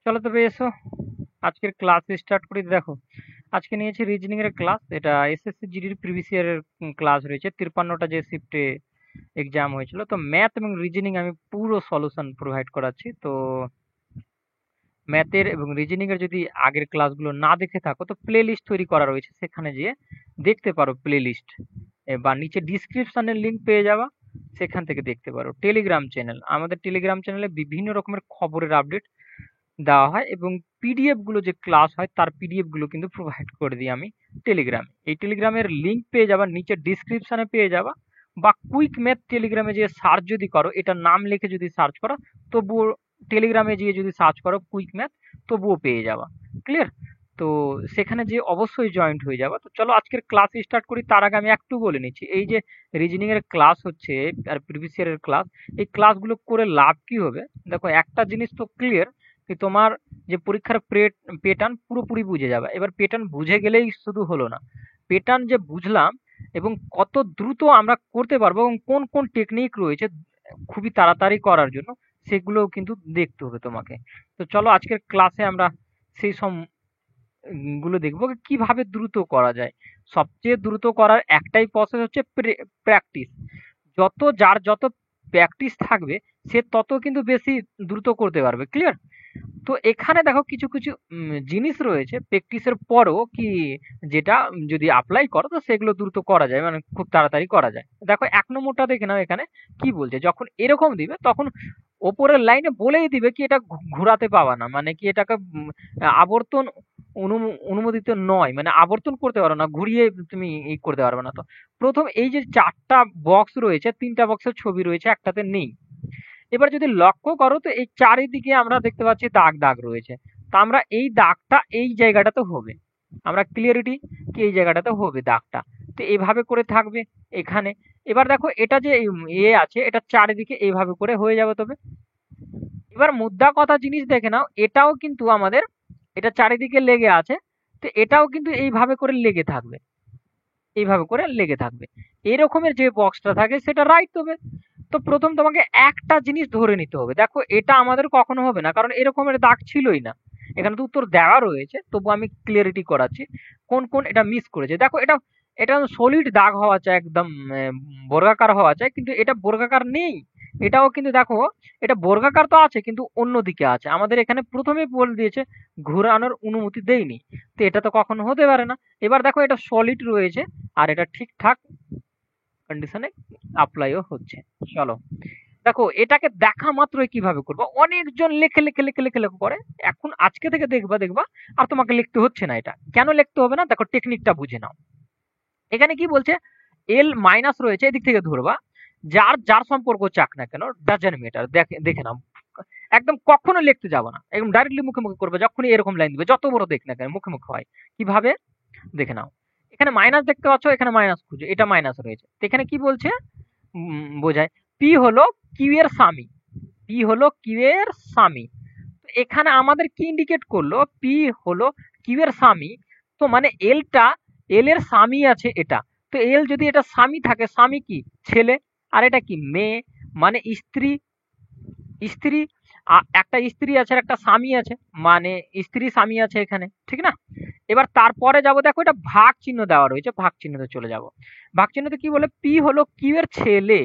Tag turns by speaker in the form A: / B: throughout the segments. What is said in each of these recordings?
A: চলো তবে এসো আজকের ক্লাস স্টার্ট করি। দেখো, আজকে নিয়েছি রিজনিং এর ক্লাস। এটা এসএসসি জিডির প্রিভিয়াস ইয়ারের ক্লাস রয়েছে। 53টা যে শিফটে এক্সাম হয়েছিল, তো ম্যাথ এবং রিজনিং আমি পুরো সলিউশন প্রোভাইড করাচ্ছি। তো ম্যাথের এবং রিজনিং এর যদি আগের ক্লাসগুলো না দেখে থাকো, তো প্লে লিস্ট তৈরি করা রয়েছে, সেখানে যেয়ে দেখতে পারো প্লে লিস্ট, বা নিচে ডিসক্রিপশনের লিংক পেয়ে যাবা, সেখান থেকে দেখতে পারো। টেলিগ্রাম চ্যানেল, আমাদের টেলিগ্রাম চ্যানেলে বিভিন্ন রকমের খবরের আপডেট দেওয়া হয়, এবং পিডিএফ গুলো যে ক্লাস হয় তার পিডিএফ গুলো কিন্তু প্রোভাইড করে দিই আমি টেলিগ্রামে। এই টেলিগ্রামের লিংক পেয়ে যাবা, নিচে ডিসক্রিপশনে পেয়ে যাবা, বা কুইক ম্যাথ টেলিগ্রামে যে সার্চ যদি করো, এটা নাম লিখে যদি সার্চ করো, তবুও টেলিগ্রামে গিয়ে যদি সার্চ করো কুইক ম্যাথ, তবুও পেয়ে যাবা। ক্লিয়ার? তো সেখানে যে অবশ্যই জয়েন্ট হয়ে যাবা। তো চলো আজকের ক্লাস স্টার্ট করি। তার আগে আমি একটু বলে নিচ্ছি, এই যে রিজনিং এর ক্লাস হচ্ছে আর প্রিভিয়াস ইয়ারের ক্লাস, এই ক্লাসগুলো করে লাভ কি হবে? দেখো, একটা জিনিস তো ক্লিয়ার, যে তোমার যে পরীক্ষার প্যাটার্ন পুরোপুরি বুঝে যাবে। এবার প্যাটার্ন বুঝে গেলেই শুধু হলো না, প্যাটার্ন যে বুঝলাম এবং কত দ্রুত আমরা করতে পারবো, এবং কোন কোন টেকনিক রয়েছে খুবই তাড়াতাড়ি করার জন্য, সেগুলোও কিন্তু দেখতে হবে তোমাকে। তো চলো আজকের ক্লাসে আমরা সেই সব গুলো দেখবো, কিভাবে দ্রুত করা যায়। সবচেয়ে দ্রুত করার একটাই প্রসেস হচ্ছে প্র্যাকটিস। যার যত প্র্যাকটিস থাকবে, সে তত কিন্তু বেশি দ্রুত করতে পারবে। ক্লিয়ার? তো এখানে দেখো, কিছু কিছু জিনিস রয়েছে প্র্যাকটিসের পরও কি, যেটা যদি অ্যাপ্লাই করো তো সেগুলো দ্রুত করা যায়, মানে খুব তাড়াতাড়ি করা যায়। দেখো, 1 নম্বরটা দেখে নাও। এখানে কি বলছে, যখন এরকম দিবে তখন ওপরের লাইনে বলেই দিবে কি এটা ঘোরাতে পাবা না, মানে কি এটাকে আবর্তন অনুমোদিত নয়, মানে আবর্তন করতে পারো না, ঘুরিয়ে তুমি এই করতে পারবে না। তো প্রথম এই যে 4টা বক্স রয়েছে, 3টা বক্সের ছবি রয়েছে, একটাতে নেই। এবার যদি লক্ষ্য করো, তো এই চারিদিকে আমরা দেখতে পাচ্ছি দাগ দাগ রয়েছে। তা আমরা এই দাগটা এই জায়গাটাতে হবে, আমরা ক্লিয়ারিটি কি এই জায়গাটাতে হবে দাগটা। তো এইভাবে করে থাকবে এখানে। এবার দেখো, এটা যে আছে, এটা চারিদিকে এইভাবে করে হয়ে যাবে। তবে এবার মুদ্রা কথা জিনিস দেখে নাও, এটাও কিন্তু আমাদের, এটা চারিদিকে লেগে আছে, তো এটাও কিন্তু এইভাবে করে লেগে থাকবে, এইভাবে করে লেগে থাকবে। এরকমের যে বক্সটা থাকে সেটা রাইট হবে। তো প্রথম তোমাকে একটা জিনিস ধরে নিতে হবে। দেখো, এটা আমাদের কখনো হবে না, কারণ এরকমের দাগ ছিলই না। এখানে তো উত্তর দেওয়া রয়েছে, তবু আমি ক্লিয়ারিটি করাচ্ছি কোন কোন এটা মিস করেছে। দেখো, এটা এটা সলিড দাগ হওয়া চাই, একদম বর্গাকার হওয়া চাই, কিন্তু এটা বর্গাকার নেই। এটাও কিন্তু দেখো, এটা বর্গাকার তো আছে কিন্তু অন্য দিকে আছে। আমাদের এখানে প্রথমেই বলে দিয়েছে ঘোরানোর অনুমতি দেয়নি, তো এটা তো কখনো হতে পারে না। এবার দেখো, এটা সলিড রয়েছে আর এটা ঠিকঠাক কন্ডিশনে অ্যাপ্লাইও হচ্ছে। চলো দেখো, এটাকে দেখা মাত্রই কিভাবে করবো, অনেকজন লেখে লেখে লেখে লেখে লেখে করে। এখন আজকে থেকে দেখবা দেখবা আর তোমাকে লিখতে হচ্ছে না। এটা কেন লিখতে হবে না, দেখো টেকনিকটা বুঝে নাও। এখানে কি বলছে, এল মাইনাস রয়েছে, এদিক থেকে ধরবা, যার যার সম্পর্ক চাক না কেন, ডাজেন্ট ম্যাটার। দেখে দেখে নাও, একদম কখনো লিখতে যাবো না, একদম ডাইরেক্টলি মুখে মুখে করবে। যখনই এরকম লাইন দিবে, যত বড় দেখ না কেন, মুখে মুখে হয়। কিভাবে দেখে নাও। এখানে মাইনাস দেখতে পাচ্ছ, এখানে মাইনাস খুঁজো, এটা মাইনাস রয়েছে। তো এখানে কি বলছে, বোঝায় পি হলো কিউ এর স্বামী, পি হলো কিউ এর স্বামী। তো এখানে আমাদের কি ইন্ডিকেট করলো, পি হলো কিউ এর স্বামী। তো মানে এলটা, এল এর স্বামী আছে এটা। তো এল যদি এটা স্বামী থাকে, স্বামী কি ছেলে, আর এটা কি মেয়ে, মানে স্ত্রী। স্ত্রী, একটা স্ত্রী আছে আর একটা স্বামী আছে, মানে স্ত্রী স্বামী আছে এখানে, ঠিক না? এবার তারপরে যাব, দেখো এটা ভাগ চিহ্ন দেওয়া রয়েছে, ভাগ চিহ্নতে চলে যাব। ভাগ চিহ্নতে কি বলে, পি হলো কিউ এর ছেলে,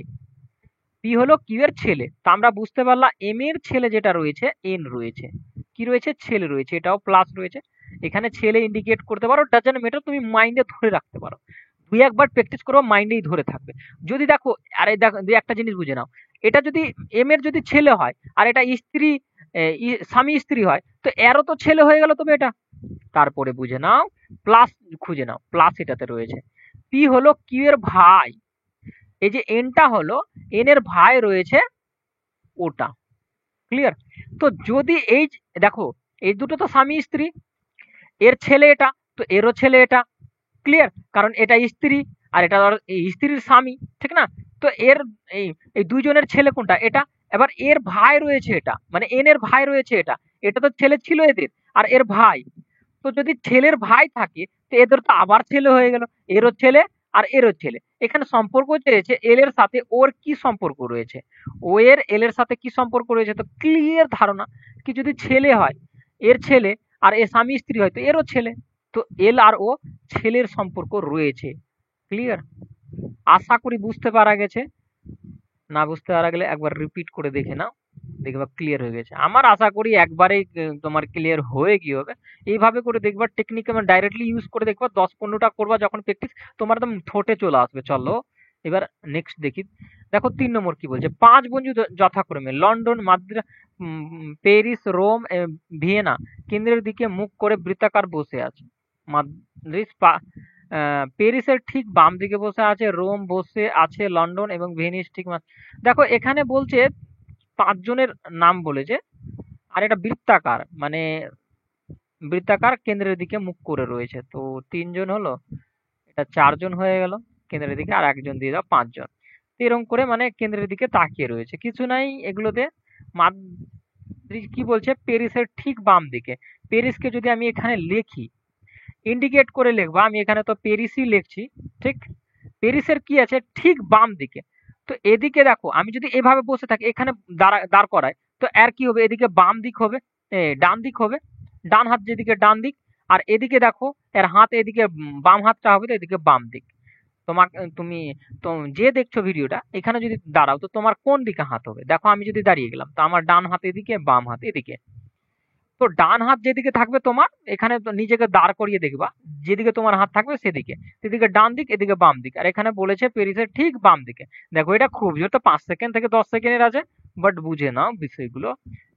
A: পি হলো কিউ এর ছেলে। তা আমরা বুঝতে পারলাম এম এর ছেলে যেটা রয়েছে, এন রয়েছে, কি রয়েছে, ছেলে রয়েছে, এটাও প্লাস রয়েছে। এখানে ছেলে ইন্ডিকেট করতে পারো, ডাজেন্ট ম্যাটার, তুমি মাইন্ডে ধরে রাখতে পারো। দুই একবার প্র্যাকটিস করো, মাইন্ডেই ধরে থাকবে। যদি দেখো, আরে দেখো, দুই একটা জিনিস বুঝে নাও, এটা যদি এম এর যদি ছেলে হয় আর এটা স্ত্রী, স্বামী স্ত্রী হয়, তো এরও তো ছেলে হয়ে গেল তবে এটা। তারপরে বুঝে নাও, প্লাস খুঁজে নাও, প্লাস এটাতে রয়েছে। পি হলো কিউ এর ভাই, এই যে এনটা হলো এন এর ভাই রয়েছে ওটা। ক্লিয়ার? তো যদি এই দেখো, এই দুটো তো স্বামী স্ত্রী, এর ছেলে এটা, তো এরও ছেলে এটা। ক্লিয়ার? কারণ এটা স্ত্রী আর এটা এই স্ত্রীর স্বামী, ঠিক না? তো এর এই এই দুইজনের ছেলে কোনটা, এটা। এবার এর ভাই রয়েছে এটা, মানে এন এর ভাই রয়েছে এটা। এটা তো ছেলে ছিল এদের, আর এর ভাই। তো যদি ছেলের ভাই থাকে, তো এদের তো আবার ছেলে হয়ে গেল, এরও ছেলে আর এরও ছেলে। এখানে সম্পর্ক চেয়েছে এল এর সাথে ওর কি সম্পর্ক রয়েছে, ও এর এল এর সাথে কি সম্পর্ক রয়েছে। তো ক্লিয়ার ধারণা কি, যদি ছেলে হয়, এর ছেলে, আর এ স্বামী স্ত্রী হয়তো এরও ছেলে। তো এল আর ও ছেলের সম্পর্ক রয়েছে। ক্লিয়ার? আশা করি বুঝতে পারা গেছে। না বুঝতে পারা গেলে একবার রিপিট করে দেখে নাও, দেখবা ক্লিয়ার হয়ে গেছে। আমার আশা করি একবারেই তোমার ক্লিয়ার হয়ে কি হবে, এইভাবে করে দেখবা টেকনিক ডাইরেক্টলি ইউজ করে দেখবা, 10-15টা করবা যখন প্র্যাকটিস, তোমার একদম ঠোঁটে চলে আসবে। চলো এবার নেক্সট দেখি। দেখো 3 নম্বর কি বলছে, 5 বন্ধু যথাক্রমে London, Madras, Paris, Rome, Vienna কেন্দ্রের দিকে মুখ করে বৃত্তাকার বসে আছে। মাদ্রিদ প্যারিসের ঠিক বাম দিকে বসে আছে, রোম বসে আছে লন্ডন, এবং ভেনিস ঠিক দেখো এখানে বলছে 5 জনের নাম বলেছে, আর এটা বৃত্তাকার, মানে বৃত্তাকার কেন্দ্রের দিকে মুখ করে রয়েছে। তো 3 জন হলো, এটা 4 জন হয়ে গেল কেন্দ্রের দিকে, আর একজন দিয়ে দাও 5 জন। তো এরকম করে মানে কেন্দ্রের দিকে তাকিয়ে রয়েছে, কিছু নাই এগুলোতে। মাদ্রিদ কি বলছে, প্যারিসের ঠিক বাম দিকে। প্যারিসকে যদি আমি এখানে লিখি, ইন্ডিকেট করে লিখবা, আমি এখানে তো প্যারিসই লিখছি, ঠিক? প্যারিসের কি আছে, ঠিক বাম দিকে। তো এদিকে দেখো, আমি যদি এভাবে বসে থাকি, এখানে দাঁড় করাই, তো এর কি হবে, এদিকে বাম দিক হবে, ডান দিক হবে, ডান হাত যেদিকে ডান দিক, আর এদিকে দেখো এর হাত এদিকে, বাম হাতটা হবে তো এদিকে বাম দিক। তোমাকে তুমি তো যে দেখছো ভিডিওটা, এখানে যদি দাঁড়াও তো তোমার কোন দিকে হাত হবে? দেখো আমি যদি দাঁড়িয়ে গেলাম, তো আমার ডান হাত এদিকে, বাম হাত এদিকে। তো ডান হাত যেদিকে থাকবে তোমার, এখানে তো নিজেকে দাঁড় করিয়ে দেখবা, যেদিকে তোমার হাত থাকবে সেদিকে, সেদিকে ডান দিক, এদিকে বাম দিক। আর এখানে বলেছে প্যারিসের ঠিক বাম দিকে। দেখো এটা খুব জোর, তো 5 সেকেন্ড থেকে 10 সেকেন্ডের আছে, বাট বুঝে নাও বিষয়গুলো।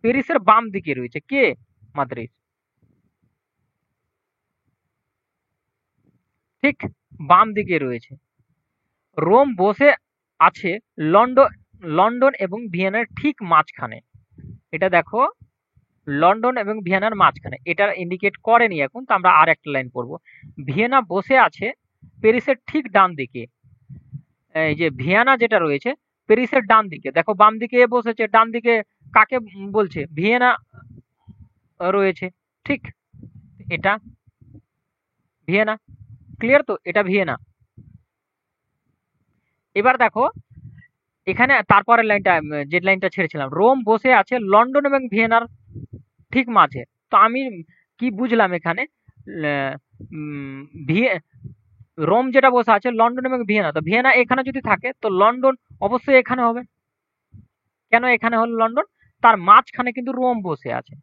A: প্যারিসের বাম দিকে রয়েছে কে? মাদ্রিদ। ঠিক বাম দিকে রয়েছে। রোম বসে আছে লন্ডন, লন্ডন এবং ভিয়েনার ঠিক মাঝখানে। এটা দেখো, লন্ডন এবং ভিয়েনার মাঝখানে, এটা ইন্ডিকেট করেনি এখন, তো আমরা আর একটা লাইন পড়বো। ভিয়েনা বসে আছে প্যারিসের ঠিক ডান দিকে। এই যে ভিয়েনা যেটা রয়েছে প্যারিসের ডান দিকে, দেখো বাম দিকে এ বসেছে, ডান দিকে কাকে বলছে? ভিয়েনা রয়েছে, ঠিক? এটা ভিয়েনা। ক্লিয়ার? তো এটা ভিয়েনা। এবার দেখো এখানে তারপরের লাইনটা, যে লাইনটা ছেড়েছিলাম, রোম বসে আছে লন্ডন এবং ভিয়েনার ঠিক মাঝে। তো আমি কি বুঝলাম এখানে, আহ, উম, ভিয়ে রোম যেটা বসে আছে লন্ডন এবং ভিয়েনা, তো ভিয়েনা এখানে যদি থাকে তো লন্ডন অবশ্যই এখানে হবে। কেন এখানে হলো লন্ডন? তার মাঝখানে কিন্তু রোম বসে আছে।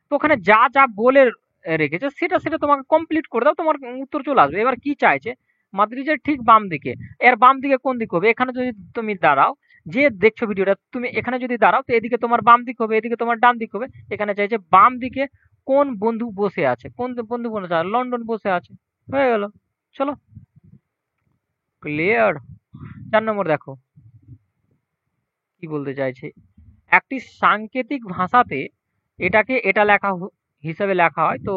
A: তো ওখানে যা যা বলে রেখেছে সেটা সেটা তোমাকে কমপ্লিট করে দাও, তোমার উত্তর চলে আসবে। এবার কি চাইছে, মাদ্রিদের ঠিক বাম দিকে, এর বাম দিকে কোন দিক হবে? এখানে যদি তুমি দাঁড়াও, যে দেখছো ভিডিওটা, তুমি এখানে যদি দাঁড়াও তো এদিকে তোমার বাম দিক হবে, এদিকে তোমার ডান দিক হবে। এখানে চাইছে বাম দিকে কোন বন্ধু বসে আছে, কোন বন্ধু বসে আছে? লন্ডন বসে আছে। হয়ে গেল। চলো, ক্লিয়ার? 4 নম্বর দেখো কি বলতে চাইছে, একটি সাংকেতিক ভাষাতে এটাকে এটা লেখা হিসাবে লেখা হয়, তো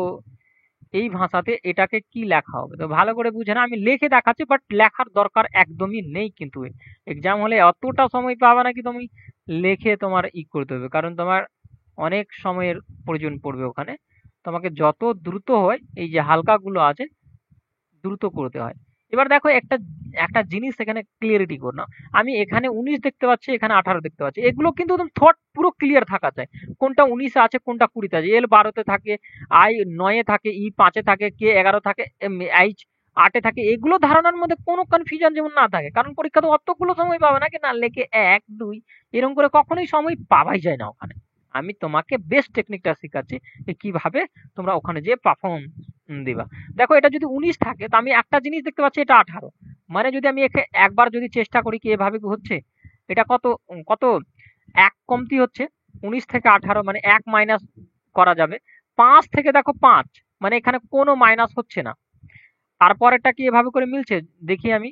A: এই ভাষাতে এটাকে কি লেখা হবে? তো ভালো করে বুঝে না, আমি লিখে দেখাচ্ছি, বাট লেখার দরকার একদমই নেই। কিন্তু এক্সাম হলে অতটা সময় পাবে না কি তুমি লিখে তোমার করতে হবে, কারণ তোমার অনেক সময়ের প্রয়োজন পড়বে ওখানে। তোমাকে যত দ্রুত হয়, এই যে হালকাগুলো আছে দ্রুত করতে হয়। এবার দেখো একটা একটা জিনিস এখানে ক্লিয়ারিটি করে নাও, আমি এখানে 19 দেখতে পাচ্ছি, এখানে 18 দেখতে পাচ্ছি, এগুলো কিন্তু থট পুরো ক্লিয়ার থাকা চাই, কোনটা 19 আছে কোনটা 20 আছে। এল 12-তে থাকে, আই 9-এ থাকে, ই 5-এ থাকে, কে 11 থাকে, এইচ 8-এ থাকে। এগুলো ধারণার মধ্যে কোনো কনফিউশন যেমন না থাকে, কারণ পরীক্ষাতে অতগুলো সময় পাবে না কি না লেখে 1 2 এরকম করে কখনোই সময় পাওয়াই যায় না ওখানে। আমি তোমাকে বেস্ট টেকনিকটা শেখাচ্ছি যে কিভাবে তোমরা ওখানে যে পারফর্ম দিবা। দেখো এটা যদি 19 থাকে, তো আমি একটা জিনিস দেখতে পাচ্ছি এটা 18, মানে যদি আমি একে একবার যদি চেষ্টা করি কি এভাবে কি হচ্ছে, এটা কত কত 1 কমতি হচ্ছে, 19 থেকে 18 মানে 1 মাইনাস করা যাবে। 5 থেকে দেখো 5, মানে এখানে কোনো মাইনাস হচ্ছে না। তারপরেরটা কি এভাবে করে মিলছে দেখি আমি।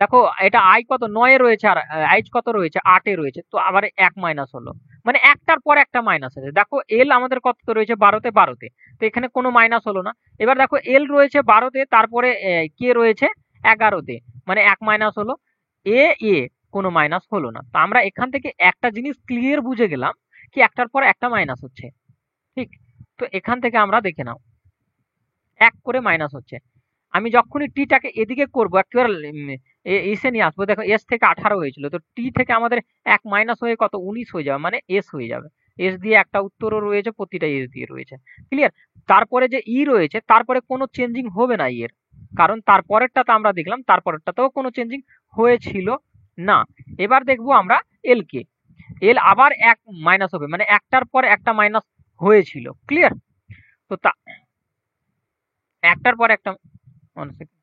A: দেখো এটা আই কত 9 এ রয়েছে, আর এইচ কত রয়েছে 8 এ রয়েছে, তো আবার 1 মাইনাস হলো, মানে একটার পর একটা মাইনাস আছে। দেখো এল আমাদের কত রয়েছে 12-তে, 12-তে, তো এখানে কোনো মাইনাস হলো না। এবার দেখো এল রয়েছে 12-তে, তারপরে কে রয়েছে 11-তে, মানে 1 মাইনাস হলো। এ এ কোনো মাইনাস হলো না। তো আমরা এখান থেকে একটা জিনিস ক্লিয়ার বুঝে গেলাম কি একটার পর একটা মাইনাস হচ্ছে, ঠিক? তো এখান থেকে আমরা দেখে নাও 1 করে মাইনাস হচ্ছে। আমি যখনই টিটাকে এদিকে করবো একেবারে এসে নিয়ে আসবো, দেখো এস থেকে 18 হয়েছিল, তো টি থেকে আমাদের 1 মাইনাস হয়ে কত 19 হয়ে যাবে, মানে এস হয়ে যাবে। এস দিয়ে একটা উত্তরও রয়েছে, প্রতিটা এস দিয়ে রয়েছে। ক্লিয়ার? তারপরে যে ই রয়েছে তারপরে কোনো চেঞ্জিং হবে না এর, কারণ তারপরেরটাতে আমরা দেখলাম তারপরেরটাতেও কোনো চেঞ্জিং হয়েছিল না। এবার দেখবো আমরা এল কে, এল আবার এক মাইনাস হবে, মানে একটার পর একটা মাইনাস হয়েছিল। ক্লিয়ার? তো তা একটার পর একটা, one second।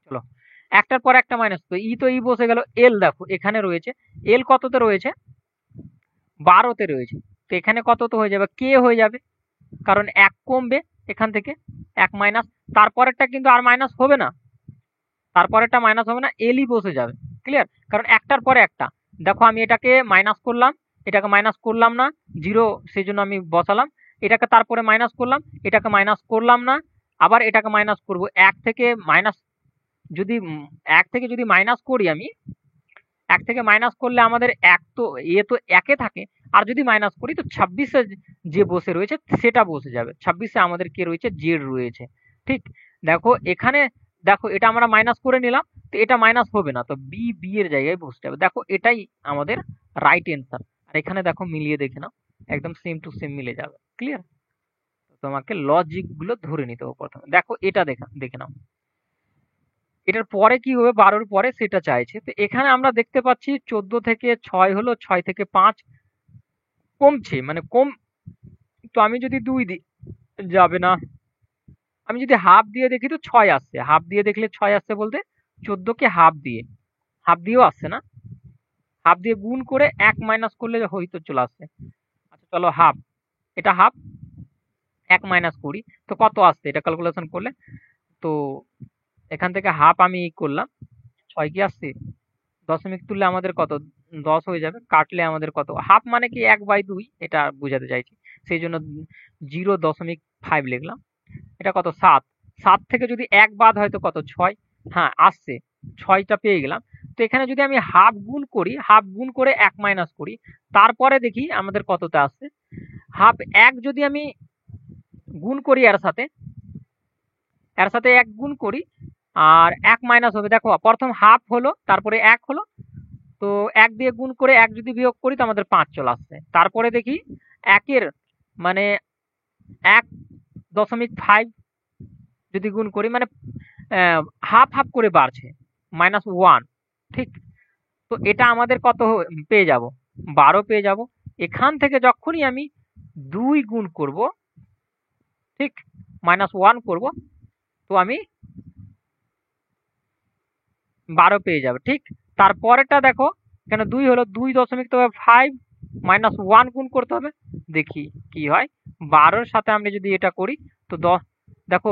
A: চলো, একটার পর একটা মাইনাস, তো ই বসে গেল। এল দেখো এখানে রয়েছে, এল কততে রয়েছে? 12তে রয়েছে। তো এখানে কততে হয়ে যাবে? কে হয়ে যাবে, কারণ এক কমবে এখান থেকে, এক মাইনাস। তারপরেরটা কিন্তু আর মাইনাস হবে না, তারপরেরটা মাইনাস হবে না, এলই বসে যাবে। ক্লিয়ার? কারণ একটার পরে একটা। দেখো আমি এটাকে মাইনাস করলাম, এটাকে মাইনাস করলাম না, জিরো, সেই জন্য আমি বসালাম। এটাকে তারপরে মাইনাস করলাম, এটাকে মাইনাস করলাম না, আবার এটাকে মাইনাস করব। এক থেকে মাইনাস যদি এক থেকে যদি মাইনাস করি আমি, এক থেকে মাইনাস করলে আমাদের এক তো তো একে থাকে, আর যদি মাইনাস করি তো 26-এ যে বসে রয়েছে সেটা বসে যাবে। 26-এ আমাদের কে রয়েছে? জেড রয়েছে। ঠিক? দেখো এখানে, দেখো এটা আমরা মাইনাস করে নিলাম, তো এটা মাইনাস হবে না, তো বি বি এর জায়গায় বসতে হবে। দেখো এটাই আমাদের রাইট অ্যান্সার। আর এখানে দেখো মিলিয়ে দেখে নাও, একদম সেম টু সেম মিলে যাবে। ক্লিয়ার? তোমাকে লজিক গুলো ধরে নিতে হবে প্রথমে। দেখো এটা দেখে নাও, এটার পরে কি হবে? 12-র পরে সেটা চাইছে। তো এখানে আমরা দেখতে পাচ্ছি 14 থেকে 6 হলো, 6 থেকে 5 কমছে, মানে কম। তো আমি যদি 2 দিই, যাবে না। আমি যদি হাফ দিয়ে দেখি তো 6 আসছে, হাফ দিয়ে দেখলে 6 আসছে বলতে 14কে হাফ দিয়ে, হাফ দিয়েও আসছে না, হাফ দিয়ে গুণ করে 1 মাইনাস করলে হয়তো চলে আসছে। আচ্ছা চলো হাফ, এটা হাফ, 1 মাইনাস করি, তো কত আসছে এটা ক্যালকুলেশন করলে? তো এখান থেকে হাফ আমি করলাম, 6 কি আসছে? দশমিক তুললে আমাদের কত? 10 হয়ে যাবে। কাটলে আমাদের কত? হাফ মানে কি 1/2, এটা বোঝাতে চাইছি, সেই জন্য 0.5 লিখলাম। এটা কত? 7। 7 থেকে যদি 1 বাদ হয় তো কত? 6। হ্যাঁ আসছে, 6টা পেয়ে গেলাম। তো এখানে যদি আমি হাফ গুণ করি, হাফ গুণ করে 1 মাইনাস করি, তারপরে দেখি আমাদের কততে আসছে। হাফ 1 যদি আমি গুণ করি এর সাথে, এর সাথে 1 গুণ করি, আর 1 মাইনাস হবে। দেখো প্রথম হাফ হলো, তারপরে 1 হলো, তো 1 দিয়ে গুণ করে 1 যদি বিয়োগ করি তো আমাদের 5 চলে আসছে। তারপরে দেখি 1-এর মানে 1.5 যদি গুণ করি, মানে হাফ হাফ করে বাড়ছে, -1। ঠিক? তো এটা আমাদের কত পেয়ে যাব? 12 পেয়ে যাব। এখান থেকে যখনই আমি 2 গুণ করব, ঠিক, -1 করব, তো আমি 12 পেয়ে যাবে। ঠিক? তারপরেরটা দেখো, কেন 2 হলো, 2.5 -1 গুণ করতে হবে, দেখি কি হয়। 12-র সাথে আমি যদি এটা করি তো 10, দেখো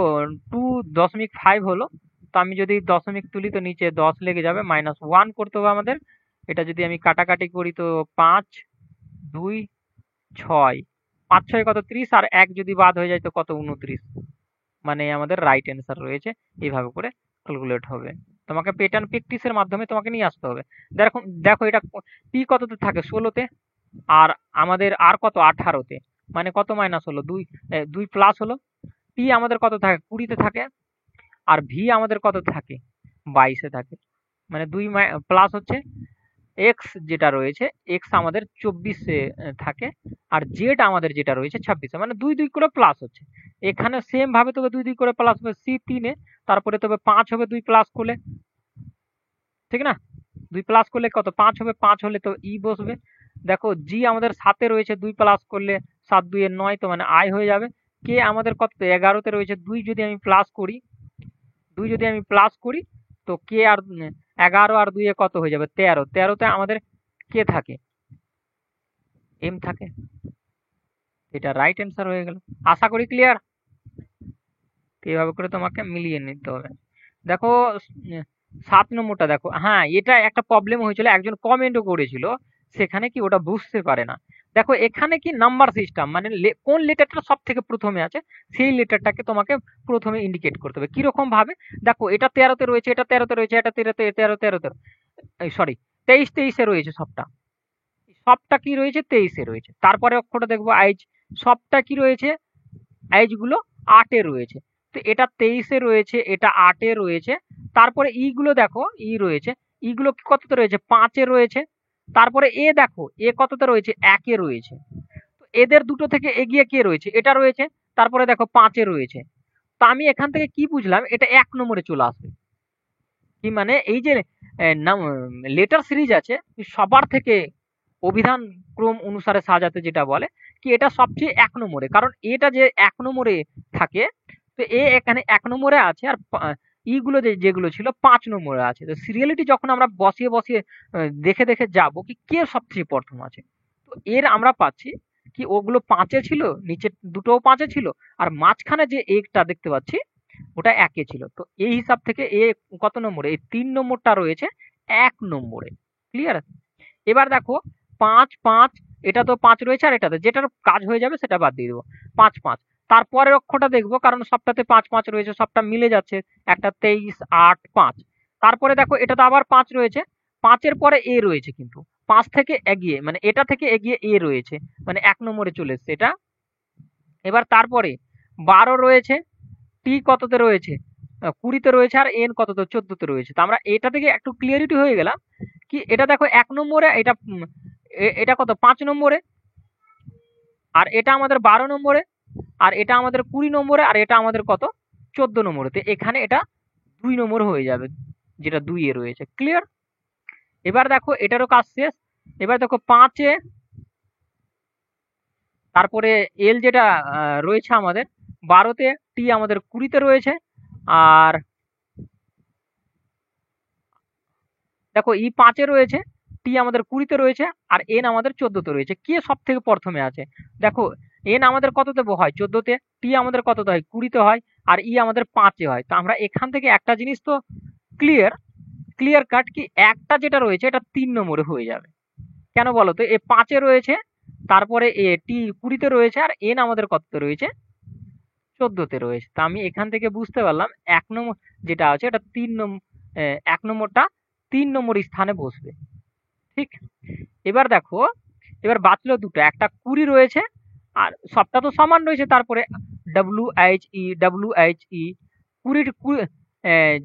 A: 2.5 হলো, তো আমি যদি দশমিক তুলি তো নিচে 10 লেগে যাবে, -1 করতে হবে আমাদের। এটা যদি আমি কাটাকাটি করি তো 5, 2, 6, 5 6 কত? 30, আর 1 যদি বাদ হয়ে যায় তো কত? 29। মানে আমাদের রাইট অ্যান্সার রয়েছে। এইভাবে করে ক্যালকুলেট হবে। তোমাকে প্যাটার্ন প্র্যাকটিসের মাধ্যমে তোমাকে নিয়ে আসতে হবে। দেখো দেখো এটা পি কততে থাকে? 16তে, আর আমাদের আর কত? 18তে। মানে কত মাইনাস হলো? 2 প্লাস হলো। পি আমাদের কত থাকে? 20তে থাকে। আর ভি আমাদের কত থাকে? 22-এ থাকে। মানে 2 প্লাস হচ্ছে এক্স, যেটা রয়েছে এক্স আমাদের 24-এ থাকে, আর জেড আমাদের যেটা রয়েছে 26-এ। মানে 2 2 করে প্লাস হচ্ছে। এখানে সেম ভাবে তবে 2 2 করে প্লাস হবে সি 3-এ, তারপরে তবে 5 হবে 2 প্লাস করলে, ঠিক না? 2 প্লাস করলে কত? 5 হবে, 5 হলে তো ই বসবে। দেখো জি আমাদের 7-এ রয়েছে, 2 প্লাস করলে 7 2 এর 9, তো মানে আই হয়ে যাবে। কে আমাদের কত? 11-তে রয়েছে, 2 যদি আমি প্লাস করি, 2 যদি আমি প্লাস করি তো কে আর 11 আর 2 এ কত হয়ে যাবে? 13। 13-তে আমাদের কে থাকে? এম থাকে। এটা রাইট অ্যান্সার হয়ে গেল। আশা করি ক্লিয়ার। এইভাবে করে তোমাকে মিলিয়ে নিতে হবে। দেখো 7 নম্বরটা দেখো, হ্যাঁ এটা একটা প্রবলেম হয়েছিল, একজন কমেন্টও করেছিল, সেখানে কি ওটা বুঝতে পারে না। দেখো এখানে কি নাম্বার সিস্টেম, মানে কোন লেটারটা সব থেকে প্রথমে আছে সেই লেটারটাকে তোমাকে প্রথমে ইন্ডিকেট করতে হবে। কিরকম ভাবে? দেখো এটা 13-তে রয়েছে, এটা 13-তে রয়েছে, এটা 13-তে, সরি 23-23-এ রয়েছে সবটা। সবটা কি রয়েছে? 23-এ রয়েছে। তারপরে অক্ষরটা দেখবো আইজ, সবটা কি রয়েছে? আইজ গুলো 8-এ রয়েছে। তো এটা 23-এ রয়েছে, এটা 8-এ রয়েছে। তারপরে ই গুলো দেখো, ই রয়েছে, ইগুলো কততে রয়েছে? 5-এ রয়েছে। তারপরে এ দেখো, এ কততে রয়েছে? 1-এ রয়েছে। তো এদের দুটো থেকে এগিয়ে কে রয়েছে? এটা রয়েছে। তারপরে দেখো 5-এ রয়েছে। তো আমি এখান থেকে কি বুঝলাম? এটা 1 নম্বরে চলে আসবে। কি মানে এই যে লেটার সিরিজ আছে, সবার থেকে অভিধান ক্রম অনুসারে সাজাতে যেটা বলে, কি এটা সবচেয়ে 1 নম্বরে। কারণ এটা যে 1 নম্বরে থাকে, তো এ এখানে 1 নম্বরে আছে, আর ইগুলো যেগুলো ছিল 5 নম্বরে আছে। তো সিরিয়ালিটি যখন আমরা বসিয়ে বসিয়ে দেখে দেখে যাব কি কে সবচেয়ে প্রথম আছে, তো এর আমরা পাচ্ছি কি ওগুলো 5-এ ছিল, নিচে দুটোও 5-এ ছিল, আর মাঝখানে যে একটা দেখতে পাচ্ছি ওটা 1-এ ছিল। তো এই হিসাব থেকে এ কত নম্বরে? এই 3 নম্বরটা রয়েছে 1 নম্বরে। ক্লিয়ার? এবার দেখো 5-5, এটা তো 5 রয়েছে, আর এটাতে যেটার কাজ হয়ে যাবে সেটা বাদ দিয়ে দেবো। 5-5, তারপরের অক্ষরটা দেখবো, কারণ সবটাতে 5-5 রয়েছে, সবটা মিলে যাচ্ছে। একটা 23-8-5। তারপরে দেখো এটা তো আবার 5 রয়েছে, 5-এর পরে এ রয়েছে, কিন্তু 5 থেকে এগিয়ে মানে এটা থেকে এগিয়ে এ রয়েছে, মানে 1 নম্বরে চলে এসছে এটা। এবার তারপরে 12 রয়েছে, টি কততে রয়েছে? 20-তে রয়েছে, আর এন কততে? 14-তে রয়েছে। তো আমরা এটা থেকে একটু ক্লিয়ারিটি হয়ে গেলাম কি এটা দেখো 1 নম্বরে, এটা এটা কত? 5 নম্বরে, আর এটা আমাদের 12 নম্বরে, আর এটা আমাদের 20 নম্বরে, আর এটা আমাদের কত? 14 নম্বরে। তো এখানে এটা 2 নম্বর হয়ে যাবে, যেটা 2-এ রয়েছে। ক্লিয়ার? এবার দেখো এটারও কাজ শেষ। এবার দেখো 5-এ, তারপরে এল যেটা রয়েছে আমাদের 12-তে, টি আমাদের 20-তে রয়েছে, আর দেখো ই 5-এ রয়েছে, টি আমাদের 20-তে রয়েছে, আর এন আমাদের 14-তে রয়েছে। কে সব থেকে প্রথমে আছে? দেখো এন আমাদের কততে হয়? 14-তে। টি আমাদের কততে হয়? 20-তে হয়। আর ই আমাদের 5-এ হয়। তো আমরা এখান থেকে একটা জিনিস তো ক্লিয়ার, ক্লিয়ার কাট কি একটা যেটা রয়েছে এটা 3 নম্বরে হয়ে যাবে। কেন বলো তো? এ 5-এ রয়েছে, তারপরে এ টি 20-তে রয়েছে, আর এন আমাদের কততে রয়েছে? 14-তে রয়েছে। তো আমি এখান থেকে বুঝতে পারলাম 1 নম্বর যেটা আছে এটা 3 নম্বর, 1 নম্বরটা 3 নম্বর স্থানে বসবে। ঠিক? এবার দেখো, এবার বাঁচলো দুটো, একটা 20 রয়েছে, আর সবটা তো সমান রয়েছে। তারপরে WHE 20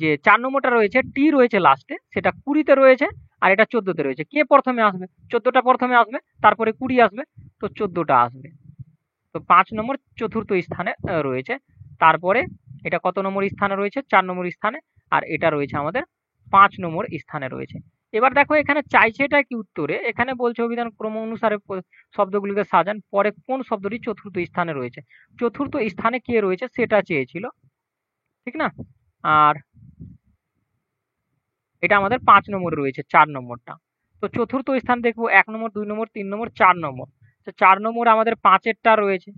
A: যে 4 নম্বরটা রয়েছে, টি রয়েছে লাস্টে, সেটা 20-তে রয়েছে, আর এটা 14-তে রয়েছে। কে প্রথমে আসবে? 14টা প্রথমে আসবে, তারপরে 20 আসবে, তো 14টা আসবে। তো 5 নম্বর চতুর্থ স্থানে রয়েছে। তারপরে এটা কত নম্বর স্থানে রয়েছে? 4 নম্বর স্থানে, আর এটা রয়েছে আমাদের 5 নম্বর স্থানে রয়েছে। এবার দেখো এখানে চাইছে এটা কি উত্তরে, এখানে বলছে অভিধান ক্রম অনুসারে শব্দগুলিকে সাজান, পরে কোন শব্দটি চতুর্থ স্থানে রয়েছে। চতুর্থ স্থানে কে রয়েছে সেটা চেয়েছিল, ঠিক না? আর এটা আমাদের 5 নম্বরে রয়েছে, 4 নম্বরটা। তো চতুর্থ স্থান দেখবো 1 নম্বর, 2 নম্বর, 3 নম্বর, 4 নম্বর। তো 4 নম্বর আমাদের 5-এরটা রয়েছে।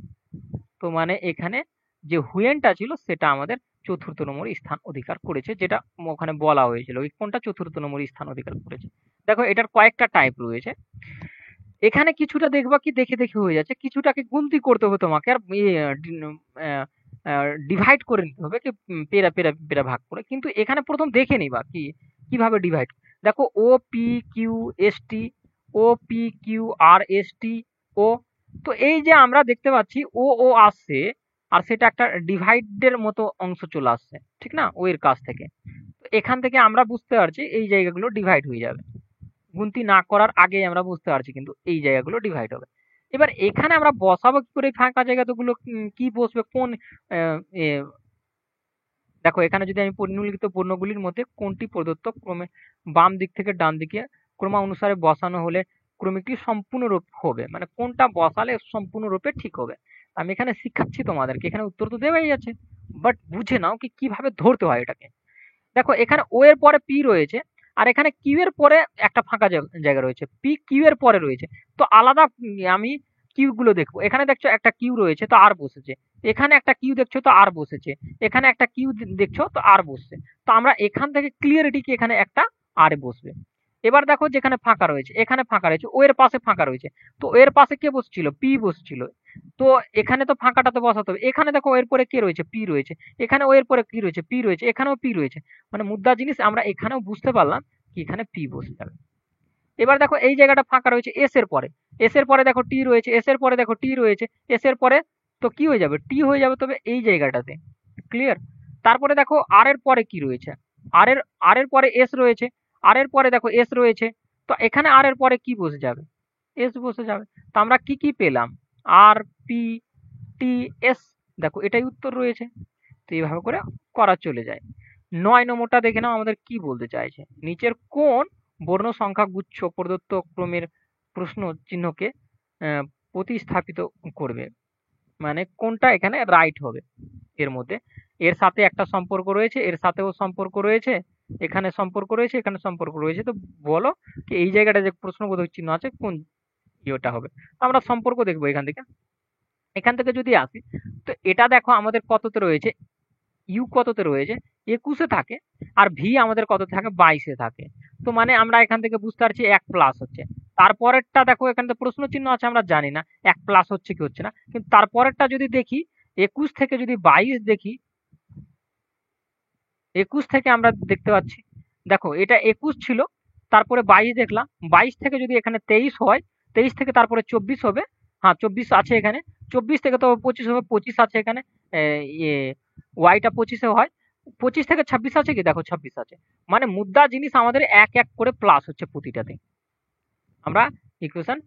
A: তো মানে এখানে যে হুয়েনটা ছিল সেটা আমাদের চতুর্থ নম্বর স্থান অধিকার করেছে, যেটা ওখানে বলা হয়েছিল ওই কোনটা চতুর্থ নম্বর স্থান অধিকার করেছে। দেখো এটার কয়েকটা টাইপ রয়েছে। এখানে কিছুটা দেখবা কি দেখে দেখে হয়ে যাচ্ছে, কিছুটাকে গুনতি করতে হবে তোমাকে, আর ডিভাইড করে নিতে হবে, কি পেরা পেরা পেরা ভাগ করে। কিন্তু এখানে প্রথম দেখে নিবা কি কিভাবে ডিভাইড। দেখো OPQST, OPQRST, ও, তো এই যে আমরা দেখতে পাচ্ছি ও ও আসছে, আর সেটা একটা ডিভাইডের মতো অংশ চলে আসছে, ঠিক না? ও এর কাছ থেকে। তো এখান থেকে আমরা বুঝতে পারছি এই জায়গাগুলো ডিভাইড হয়ে যাবে। গুনতি না করার আগেই আমরা বুঝতে পারছি কিন্তু এই জায়গাগুলো ডিভাইড হবে। এবার এখানে আমরা বসাবো কি করে ফাঁকা জায়গাগুলো, কি বসবে কোন আহ, এ, দেখো এখানে যদি আমি নিম্নলিখিত বর্ণগুলির মধ্যে কোনটি প্রদত্ত ক্রমে বাম দিক থেকে ডান দিকে ক্রমানুসারে বসানো হলে ক্রমিকটি সম্পূর্ণরূপ হবে, মানে কোনটা বসালে সম্পূর্ণরূপে ঠিক হবে। আমি এখানে শিখাচ্ছি তোমাদেরকে, এখানে উত্তর তো দেওয়াই আছে, বাট বুঝে নাও কি কিভাবে ধরতে হয় এটাকে। দেখো এখানে ও এর পরে পি রয়েছে, আর এখানে কিউ এর পরে একটা ফাঁকা জায়গা রয়েছে, পি কিউ এর পরে রয়েছে। তো আলাদা আমি কিউ গুলো দেখবো। এখানে দেখছো একটা কিউ রয়েছে, তো আর বসেছে। এখানে একটা কিউ দেখছো, তো আর বসেছে। এখানে একটা কিউ দেখছো, তো আর বসছে। তো আমরা এখান থেকে ক্লিয়ারিটি কি এখানে একটা আর বসবে। এবার দেখো যেখানে ফাঁকা রয়েছে, এখানে ফাঁকা রয়েছে, ও এর পাশে ফাঁকা রয়েছে, তো ও এর পাশে কে বসছিল? পি বসছিল। তো এখানে তো ফাঁকাটা তো বসাতে হবে। এখানে দেখো এর পরে কে রয়েছে? পি রয়েছে। এখানে ও এর পরে কি রয়েছে? পি রয়েছে। এখানেও পি রয়েছে। মানে মুদ্রা জিনিস আমরা এখানেও বুঝতে পারলাম কি এখানে পি বসে যাবে। এবার দেখো এই জায়গাটা ফাঁকা রয়েছে এস এর পরে। এস এর পরে দেখো টি রয়েছে, এস এর পরে দেখো টি রয়েছে, এস এর পরে তো কি হয়ে যাবে? টি হয়ে যাবে, তবে এই জায়গাটাতে। ক্লিয়ার? তারপরে দেখো আর এর পরে কি রয়েছে? আর এর পরে এস রয়েছে, আর এর পরে দেখো এস রয়েছে, তো এখানে আর এর পরে কি বসে যাবে? এস বসে যাবে। তো আমরা কি কি পেলাম? আর, পি, টি, এস। দেখো এটাই উত্তর রয়েছে। তো এইভাবে করে করা চলে যায়। ৯ নম্বরটা দেখে নাও আমাদের কি বলতে চাইছে। নিচের কোন বর্ণ সংখ্যা গুচ্ছ প্রদত্ত ক্রমের প্রশ্ন চিহ্নকে আহ, প্রতিস্থাপিত করবে? মানে কোনটা এখানে রাইট হবে এর মধ্যে? এর সাথে একটা সম্পর্ক রয়েছে, এর সাথেও সম্পর্ক রয়েছে, এখানে সম্পর্ক রয়েছে, এখানে সম্পর্ক রয়েছে। তো বলো কি এই জায়গাটা যে প্রশ্নবোধক চিহ্ন আছে কোন ইয়েটা হবে? তো আমরা সম্পর্ক দেখবো এখান থেকে। এখান থেকে যদি আসি, তো এটা দেখো আমাদের কততে রয়েছে? ইউ কততে রয়েছে? ২১-এ থাকে। আর ভি আমাদের কত থাকে? ২২-এ থাকে। তো মানে আমরা এখান থেকে বুঝতে পারছি ১ প্লাস হচ্ছে। তারপরেরটা দেখো এখানে তো প্রশ্ন চিহ্ন আছে, আমরা জানি না ১ প্লাস হচ্ছে কি হচ্ছে না। কিন্তু তারপরেরটা যদি দেখি, ২১ থেকে যদি ২২ দেখি, ২১ থেকে আমরা দেখতে পাচ্ছি, দেখো এটা ২১ ছিল, তারপরে ২২ দেখলাম, ২২ থেকে যদি এখানে ২৩ হয়, ২৩ থেকে তারপরে ২৪ হবে। হ্যাঁ ২৪ আছে এখানে, ২৪ থেকে তো ২৫ হবে, ২৫ আছে এখানে। ইয়ে ওয়াইটা ২৫-এ হয়, ২৫ থেকে ২৬ আছে কি? দেখো ২৬ আছে। মানে মুদ্রা জিনিস আমাদের এক এক করে প্লাস হচ্ছে প্রতিটাতে। আমরা ইকুয়েশন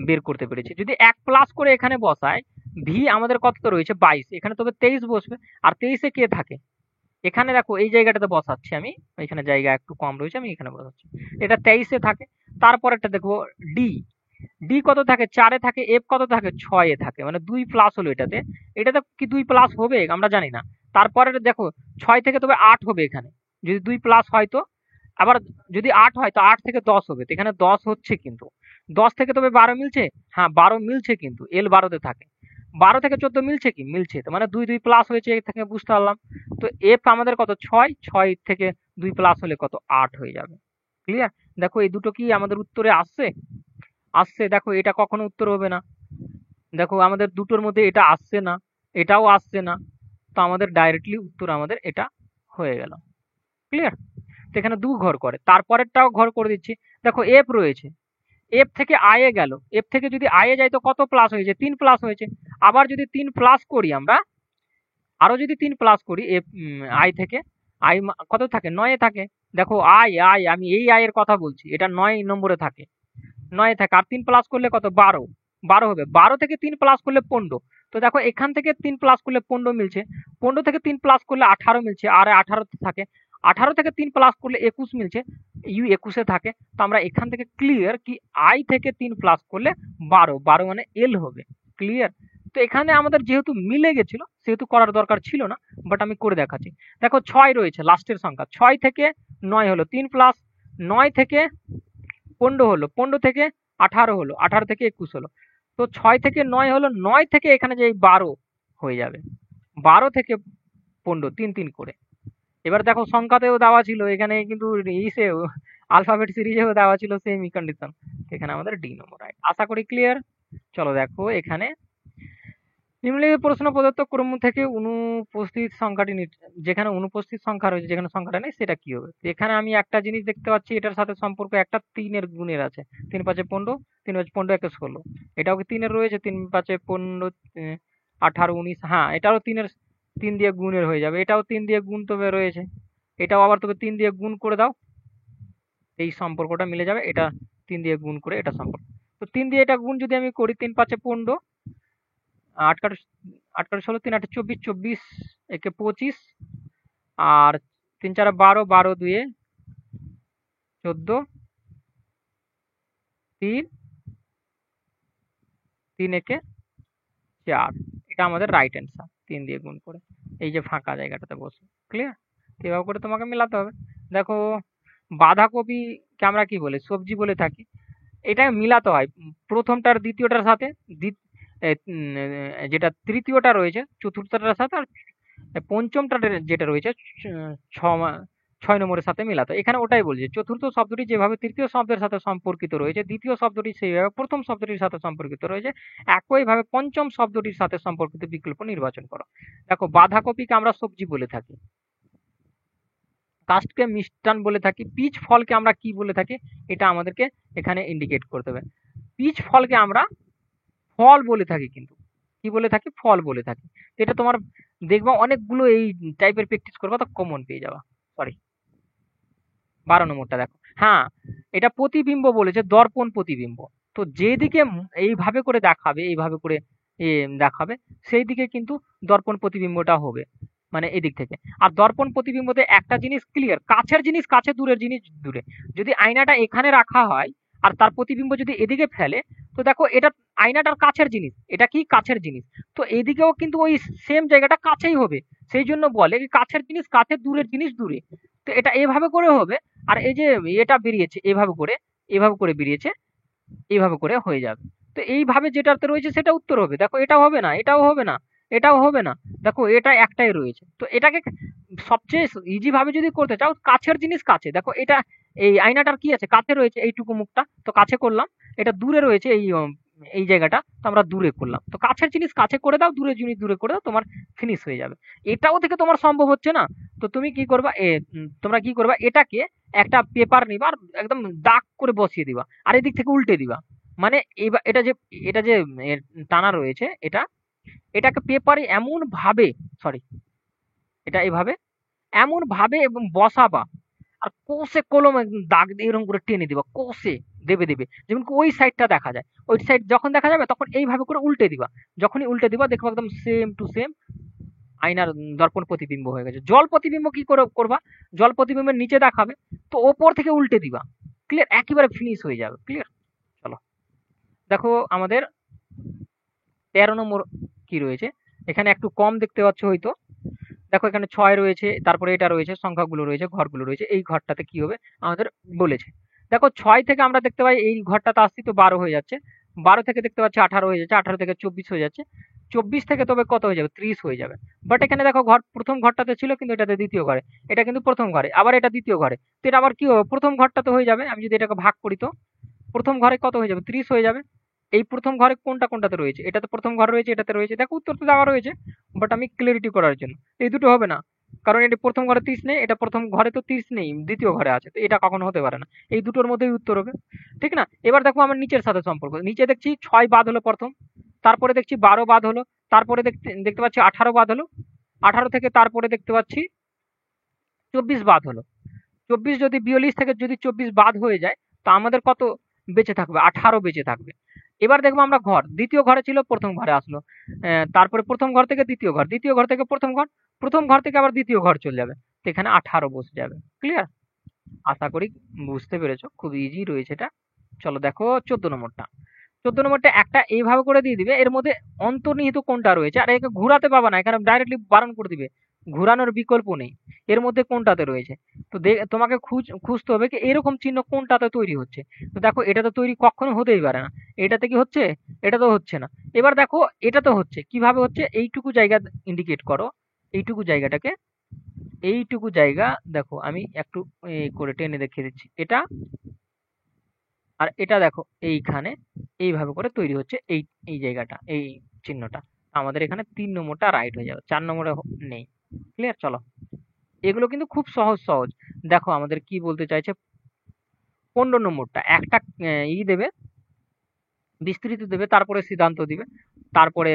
A: বের করতে পেরেছি। যদি ১ প্লাস করে এখানে বসাই, ভি আমাদের কততে রয়েছে? ২২, এখানে তবে ২৩ বসবে। আর ২৩-এ কে থাকে? এখানে দেখো এই জায়গাটাতে বসাচ্ছি আমি, এখানে জায়গা একটু কম রয়েছে, আমি এখানে বসাচ্ছি। এটা ২৩-এ থাকে। তারপরেরটা দেখবো ডি। ডি কত থাকে? ৪-এ থাকে। এফ কত থাকে? ৬-এ থাকে। মানে ২ প্লাস হলো এটাতে। এটাতে কি ২ প্লাস হবে? আমরা জানি না। তারপরে দেখো ৬ থেকে তবে ৮ হবে এখানে। যদি ২ প্লাস হয় তো। আবার যদি ৮ হয় তো ৮ থেকে ১০ হবে। তো এখানে ১০ হচ্ছে কিন্তু। ১০ থেকে তবে ১২ মিলছে? হ্যাঁ ১২ মিলছে কিন্তু। এল ১২-তে থাকে। ১২ থেকে ১৪ মিলছে কি? মিলছে। তো মানে ২, ২ প্লাস হয়েছে, এর থেকে বুঝতে পারলাম। তো এফ আমাদের কত? ৬, ৬ থেকে ২ প্লাস হলে কত? ৮ হয়ে যাবে। ক্লিয়ার? দেখো এই দুটো কি আমাদের উত্তরে আসছে? আসছে। দেখো এটা কখনো উত্তর হবে না। দেখো আমাদের দুটোর মধ্যে এটা আসছে না, এটাও আসছে না। তো আমাদের ডাইরেক্টলি উত্তর আমাদের এটা হয়ে গেল। ক্লিয়ার? তো এখানে ২ ঘর করে। তারপরেরটাও ঘর করে দিচ্ছি। দেখো এফ রয়েছে। এফ থেকে আই এ গেল। এফ থেকে যদি আই এ যাই তো কত প্লাস হয়েছে? ৩ প্লাস হয়েছে। আবার যদি ৩ প্লাস করি আমরা, আরো যদি ৩ প্লাস করি এফ আই থেকে, আই কত থাকে? ৯ এ থাকে। দেখো আই, আই আমি এই আই এর কথা বলছি। এটা ৯ নম্বরে থাকে। ৯ এ থাকে। আর ৩ প্লাস করলে কত? ১২। ১২ হবে। ১২ থেকে ৩ প্লাস করলে ১৫। তো দেখো এখান থেকে ৩ প্লাস করলে ১৫ মিলছে। ১৫ থেকে ৩ প্লাস করলে ১৮ মিলছে। আর ১৮ তে থাকে। ১৮ থেকে ৩ প্লাস করলে ২১ মিলছে। ইউ ২১-এ থাকে। তো আমরা এখান থেকে ক্লিয়ার কি আই থেকে ৩ প্লাস করলে ১২। ১২ মানে এল হবে। ক্লিয়ার? তো এখানে আমাদের যেহেতু মিলে গেছিল সেহেতু করার দরকার ছিল না। বাট আমি করে দেখাচ্ছি। দেখো ৬ রয়েছে লাস্টের সংখ্যা। ৬ থেকে ৯ হলো ৩ প্লাস, ৯ থেকে ১৫ হলো, ১৫ থেকে ১৮ হলো, ১৮ থেকে ২১ হলো। তো ৬ থেকে ৯ হলো, ৯ থেকে এখানে যে ১২ হয়ে যাবে। ১২ থেকে ১৫ ৩ ৩ করে। এবার দেখো সংখ্যাতেও দেওয়া ছিল, এখানে কিন্তু ইসেও আলফাবেট সিরিজেও দেওয়া ছিল সেমই কন্ডিশন। এখানে আমাদের ডি নম্বর রাইট। আশা করি ক্লিয়ার। চলো দেখো এখানে নিম্নলিখিত প্রশ্ন প্রদত্ত ক্রম থেকে অনুপস্থিত সংখ্যাটি যেখানে অনুপস্থিত সংখ্যা রয়েছে, যেখানে সংখ্যাটা নেই সেটা কি হবে? তো এখানে আমি একটা জিনিস দেখতে পাচ্ছি, এটার সাথে সম্পর্ক একটা ৩ এর গুণের আছে। ৩ ৫ ১৫, ৩ ৫ ১৫ একে ১৬। এটাও কি ৩ এর রয়েছে? ৩ ৫ ১৫ ১৮ ১৯। হ্যাঁ এটাও ৩ এর, ৩ দিয়ে গুণের হয়ে যাবে। এটাও ৩ দিয়ে গুণ তবে রয়েছে। এটাও আবার তবে ৩ দিয়ে গুণ করে দাও। এই সম্পর্কটা মিলে যাবে। এটা ৩ দিয়ে গুণ করে এটা সম্পর্ক। তো ৩ দিয়ে এটা গুণ যদি আমি করি, ৩ ৫ ১৫, ৮ কাটা ৮ কাটা ১৬, ৩ ৮ ২৪, ২৪ একে ২৫, আর ৩ ৪ ১২, ১২ ২ ১৪, ৩ ৩ একে ৪। এটা আমাদের রাইট অ্যান্সার ৩ দিয়ে গুণ করে। এই যে ফাঁকা জায়গাটাতে বসে। ক্লিয়ার? এভাবে করে তোমাকে মেলাতে হবে। দেখো বাঁধাকপিকে আমরা কি বলি? সবজি বলে থাকি। এটা মিলাতে হয় প্রথমটার দ্বিতীয়টার সাথে, যেটা তৃতীয়টা রয়েছে চতুর্থটার সাথে, আর পঞ্চমটা যেটা রয়েছে ৬ নম্বরের সাথে মেলাতে হয়। এখানে ওটাই বলছে, চতুর্থ শব্দটি যেভাবে তৃতীয় শব্দের সাথে সম্পর্কিত রয়েছে, দ্বিতীয় শব্দটি সেইভাবে প্রথম শব্দটির সাথে সম্পর্কিত রয়েছে, একইভাবে পঞ্চম শব্দটির সাথে সম্পর্কিত বিকল্প নির্বাচন করো। দেখো বাঁধাকপিকে আমরা সবজি বলে থাকি, কাস্টকে মিষ্টান বলে থাকি, পিচ ফলকে আমরা কি বলে থাকি এটা আমাদেরকে এখানে ইন্ডিকেট করতে হবে। পিচ ফলকে আমরা ফল বলে থাকি, কিন্তু কি বলে থাকি? ফল বলে থাকি। তো এটা তোমার দেখবা অনেকগুলো এই টাইপের প্র্যাকটিস করবা তো কমন পেয়ে যাবা। সরি, নম্বরটা দেখো। হ্যাঁ, এটা প্রতিবিম্ব বলেছে, দর্পণ প্রতিবিম্ব। তো যেদিকে এইভাবে করে দেখাবে, এইভাবে করে এ দেখাবে, সেই দিকে কিন্তু দর্পণ প্রতিবিম্বটা হবে। মানে এদিক থেকে। আর দর্পণ প্রতিবিম্বতে একটা জিনিস ক্লিয়ার, কাছের জিনিস কাছে, দূরের জিনিস দূরে। যদি আয়নাটা এখানে রাখা হয় আর তার প্রতিবিম্ব যদি এদিকে ফেলে, তো দেখো এটা আয়নাটার কাছের জিনিস, এটা কি কাছের জিনিস। তো এদিকেও কিন্তু ওই সেম জায়গাটা কাছেই হবে। সেই জন্য বলে কি কাছের জিনিস কাছে, দূরের জিনিস দূরে। তো এটা এভাবে করে হবে। আর এই যে এটা বেরিয়েছে এভাবে করে বেরিয়েছে, এভাবে করে হয়ে যাবে। তো এইভাবে যেটাতে রয়েছে সেটা উত্তর হবে। দেখো এটাও হবে না, এটাও হবে না, এটাও হবে না। দেখো এটা একটাই রয়েছে। তো এটাকে সবচেয়ে ইজি ভাবে যদি করতে চাও, কাছের জিনিস কাছে। দেখো এটা এই আয়নাটার কি আছে, কাছে রয়েছে এইটুকু মুখটা, তো কাছে করলাম। এটা দূরে রয়েছে এই জায়গাটা, তো আমরা দূরে করলাম। তো কাছের জিনিস কাছে করে দাও, দূরের জিনিস দূরে করে দাও, তোমার ফিনিশ হয়ে যাবে। এটাও থেকে তোমার সম্ভব হচ্ছে না, তো তুমি কি করবা, তোমরা কি করবা, এটাকে একটা পেপার নিবা আর একদম দাগ করে বসিয়ে দিবা, আর এদিক থেকে উল্টে দিবা। মানে এইবার এটা যে টানা রয়েছে, এটাকে পেপারে এমন ভাবে, সরি, এটা এভাবে এমন ভাবে এবং বসাবা, আর কোষে কলমে একদম দাগ দিয়ে এরকম করে টেনে দিবা, কোষে দেবে দেবে, যেমন কি ওই সাইডটা দেখা যায়। ওই সাইড যখন দেখা যাবে তখন এইভাবে করে উল্টে দিবা। যখনই উল্টে দিবা দেখবা একদম সেম টু সেম আয়নার দর্পণ প্রতিবিম্ব হয়ে গেছে। জল প্রতিবিম্ব কি করে করবা, জল প্রতিবিম্বের নিচে দেখাবে, তো ওপর থেকে উল্টে দিবা। ক্লিয়ার, একেবারে ফিনিশ হয়ে যাবে। ক্লিয়ার। চলো দেখো আমাদের ১৩ নম্বর কি রয়েছে। এখানে একটু কম দেখতে পাচ্ছ হয়তো। দেখো এখানে ৬ রয়েছে, তারপরে এটা রয়েছে, সংখ্যাগুলো রয়েছে, ঘরগুলো রয়েছে। এই ঘরটাতে কি হবে আমাদের বলেছে। দেখো ৬ থেকে আমরা দেখতে পাই এই ঘরটাতে আসছি, তো ১২ হয়ে যাচ্ছে। ১২ থেকে দেখতে পাচ্ছি ১৮ হয়ে যাচ্ছে, ১৮ থেকে ২৪ হয়ে যাচ্ছে। ২৪ থেকে তবে কত হয়ে যাবে, ৩০ হয়ে যাবে। বাট এখানে দেখো ঘর প্রথম ঘরটাতে ছিল, কিন্তু এটাতে দ্বিতীয় ঘরে। এটা কিন্তু প্রথম ঘরে, আবার এটা দ্বিতীয় ঘরে। তো এটা আবার কি হবে, প্রথম ঘরটাতে হয়ে যাবে। আমি যদি এটাকে ভাগ করি, তো প্রথম ঘরে কত হয়ে যাবে, ৩০ হয়ে যাবে। এই প্রথম ঘরে কোনটাতে রয়েছে, এটাতে প্রথম ঘর রয়েছে, এটাতে রয়েছে। দেখো উত্তর তো দেওয়া রয়েছে, বাট আমি ক্লিয়ারিটি করার জন্য এই দুটো হবে না। কারণ এটা প্রথম ঘরে ৩০ নেই, এটা প্রথম ঘরে তো ৩০ নেই, দ্বিতীয় ঘরে আছে, তো এটা কখনো হতে পারে না। এই দুটোর মধ্যেই উত্তর হবে, ঠিক না। এবার দেখো আমার নিচের সাথে সম্পর্ক, নিচে দেখছি ৬ বাদ হলো প্রথম, তারপরে দেখছি ১২ বাদ হলো, তারপরে দেখতে পাচ্ছি ১৮ বাদ হলো, ১৮ থেকে তারপরে দেখতে পাচ্ছি ২৪ বাদ হলো। ২৪ যদি ৪২ থেকে যদি ২৪ বাদ হয়ে যায়, তো আমাদের কত বেঁচে থাকবে, ১৮ বেঁচে থাকবে। এবার দেখবো আমরা ঘর, দ্বিতীয় ঘরে ছিল, প্রথম ঘরে আসলো। তারপরে প্রথম ঘর থেকে দ্বিতীয় ঘর, দ্বিতীয় ঘর থেকে প্রথম ঘর, প্রথম ঘর থেকে আবার দ্বিতীয় ঘর চলে যাবে। তো এখানে ১৮ বসে যাবে। ক্লিয়ার? আশা করি বুঝতে পেরেছো, খুব ইজি রয়েছে এটা। চলো দেখো ১৪ নম্বরটা। ১৪ নম্বরটা একটা এইভাবে করে দিয়ে দিবে, এর মধ্যে অন্তর্নিহিত কোনটা রয়েছে, আর একে ঘুরাতে পাবা না, এখানে ডাইরেক্টলি বারণ করে দিবে, ঘুরানোর বিকল্প নেই। এর মধ্যে কোনটাতে রয়েছে, তো তোমাকে খুঁজতে হবে কি এরকম চিহ্ন কোনটাতে তৈরি হচ্ছে। তো দেখো এটা তো তৈরি কখনো হতেই পারে না। এটাতে কি হচ্ছে, এটা তো হচ্ছে না। এবার দেখো এটা তো হচ্ছে, কিভাবে হচ্ছে, এইটুকু জায়গা ইন্ডিকেট করো, এইটুকু জায়গাটাকে, এইটুকু জায়গা দেখো আমি একটু করে টেনে দেখিয়ে দিচ্ছি। এটা আর এটা দেখো এইখানে এইভাবে করে তৈরি হচ্ছে, এই এই জায়গাটা, এই চিহ্নটা। আমাদের এখানে ৩ নম্বরটা রাইট হয়ে যাবে, ৪ নম্বরে নেই। ক্লিয়ার? চলো এগুলো কিন্তু খুব সহজ সহজ। দেখো আমাদের কি বলতে চাইছে, ১৫ নম্বরটা একটা দেবে, বিস্তৃত দেবে, তারপরে সিদ্ধান্ত দিবে, তারপরে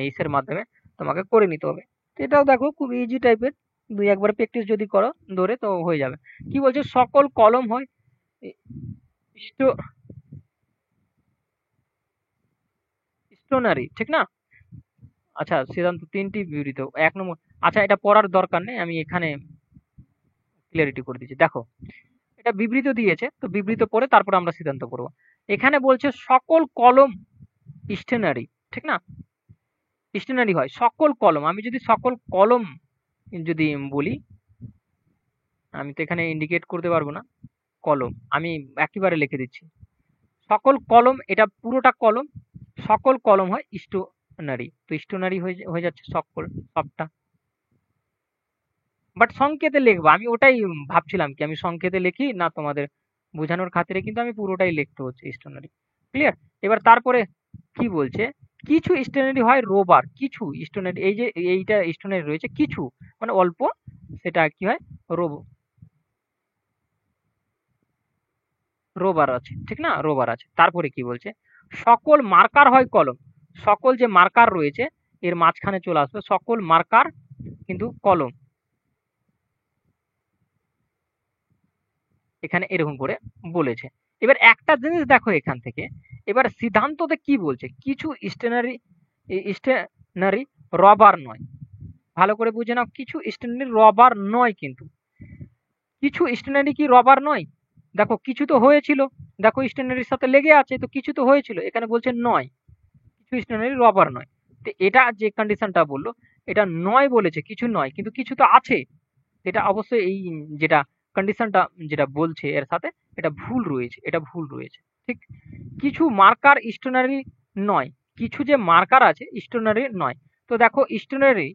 A: ইসের মাধ্যমে তোমাকে করে নিতে হবে। তো এটাও দেখো খুব ইজি টাইপের, দুই একবার প্র্যাকটিস যদি করো ধরে, তো হয়ে যাবে। কি বলছে, সকল কলম হয় স্টোনারি, ঠিক না? আচ্ছা, সিদ্ধান্ত ৩টি বিবৃত, ১ নম্বর। আচ্ছা, এটা পড়ার দরকার নেই, আমি এখানে ক্লিয়ারিটি করে দিচ্ছি। দেখো এটা বিবৃত দিয়েছে, তো বিবৃত পড়ে তারপর আমরা সিদ্ধান্ত করব। এখানে বলছে সকল কলম স্টেনারি, ঠিক না? স্টেনারি হয় সকল কলম। আমি যদি সকল কলম যদি বলি, আমি তো এখানে ইন্ডিকেট করতে পারবো না কলম, আমি একেবারে লিখে দিচ্ছি সকল কলম, এটা পুরোটা কলম। সকল কলম হয় স্টোনারি, তো স্টোনারি হয়ে যাচ্ছে সকল, সবটা। বাট সংকেতে লিখবো, আমি ওটাই ভাবছিলাম কি আমি সংকেতে লিখি না তোমাদের বোঝানোর খাতিরে, কিন্তু আমি পুরোটাই লিখতে হচ্ছে স্টেশনারি। ক্লিয়ার? এবার তারপরে কি বলছে, কিছু স্টেশনারি হয় রোবার, কিছু স্টেশনারি, এই যে এইটা স্টেশনারি রয়েছে কিছু, মানে অল্প, সেটা কি হয়, রোব রোবার আছে, ঠিক না, রোবার আছে। তারপরে কি বলছে, সকল মার্কার হয় কলম। সকল যে মার্কার রয়েছে এর মাঝখানে চলে আসবে, সকল মার্কার কিন্তু কলম। এখানে এরকম করে বলেছে। এবার একটা জিনিস দেখো এখান থেকে, এবার সিদ্ধান্ততে কি বলছে, কিছু স্টেশনারি রবার নয়। ভালো করে বুঝে নাও, কিছু স্টেশনারি রবার নয়, কিন্তু কিছু স্টেশনারি কি রবার নয়? দেখো কিছু তো হয়েছিল, দেখো স্টেশনারির সাথে লেগে আছে, তো কিছু তো হয়েছিল, এখানে বলছে নয়, কিছু স্টেশনারি রবার নয়। তো এটা যে কন্ডিশনটা বললো, এটা নয় বলেছে, কিছু নয়, কিন্তু কিছু তো আছে। এটা অবশ্যই এই যেটা কন্ডিশনটা যেটা বলছে এর সাথে এটা ভুল রয়েছে, এটা ভুল রয়েছে। ঠিক, কিছু মার্কার স্টেশনারি নয়, কিছু যে মার্কার আছে স্টেশনারি নয়। তো দেখো স্টেশনারি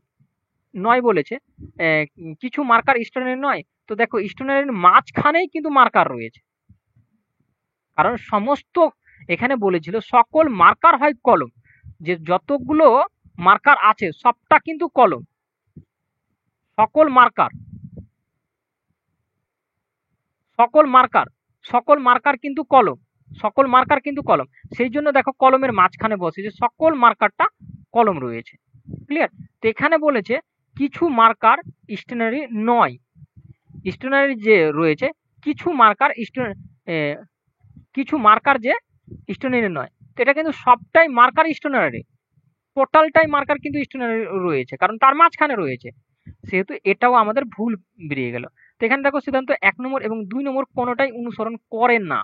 A: নয় বলেছে, কিছু মার্কার স্টেশনারি নয়, তো দেখো স্টেশনারির মাঝখানেই কিন্তু মার্কার রয়েছে। কারণ সমস্ত এখানে বলেছিল সকল মার্কার হয় কলম, যে যতগুলো মার্কার আছে সবটা কিন্তু কলম, সকল মার্কার, সকল মার্কার, সকল মার্কার কিন্তু কলম, সকল মার্কার কিন্তু কলম। সেই জন্য দেখো কলমের মাঝখানে বসে যে সকল মার্কারটা কলম রয়েছে। ক্লিয়ার? তো এখানে বলেছে কিছু মার্কার স্টেশনারি নয়, স্টেশনারি যে রয়েছে কিছু মার্কার কিছু মার্কার যে স্টেশনারি নয়, তো এটা কিন্তু সবটাই মার্কার স্টেশনারি, টোটালটাই মার্কার কিন্তু স্টেশনারি রয়েছে, কারণ তার মাঝখানে রয়েছে, সেহেতু এটাও আমাদের ভুল বেরিয়ে গেল। তো এখানে দেখো সিদ্ধান্ত ১ নম্বর এবং ২ নম্বর কোনোটাই অনুসরণ করে না।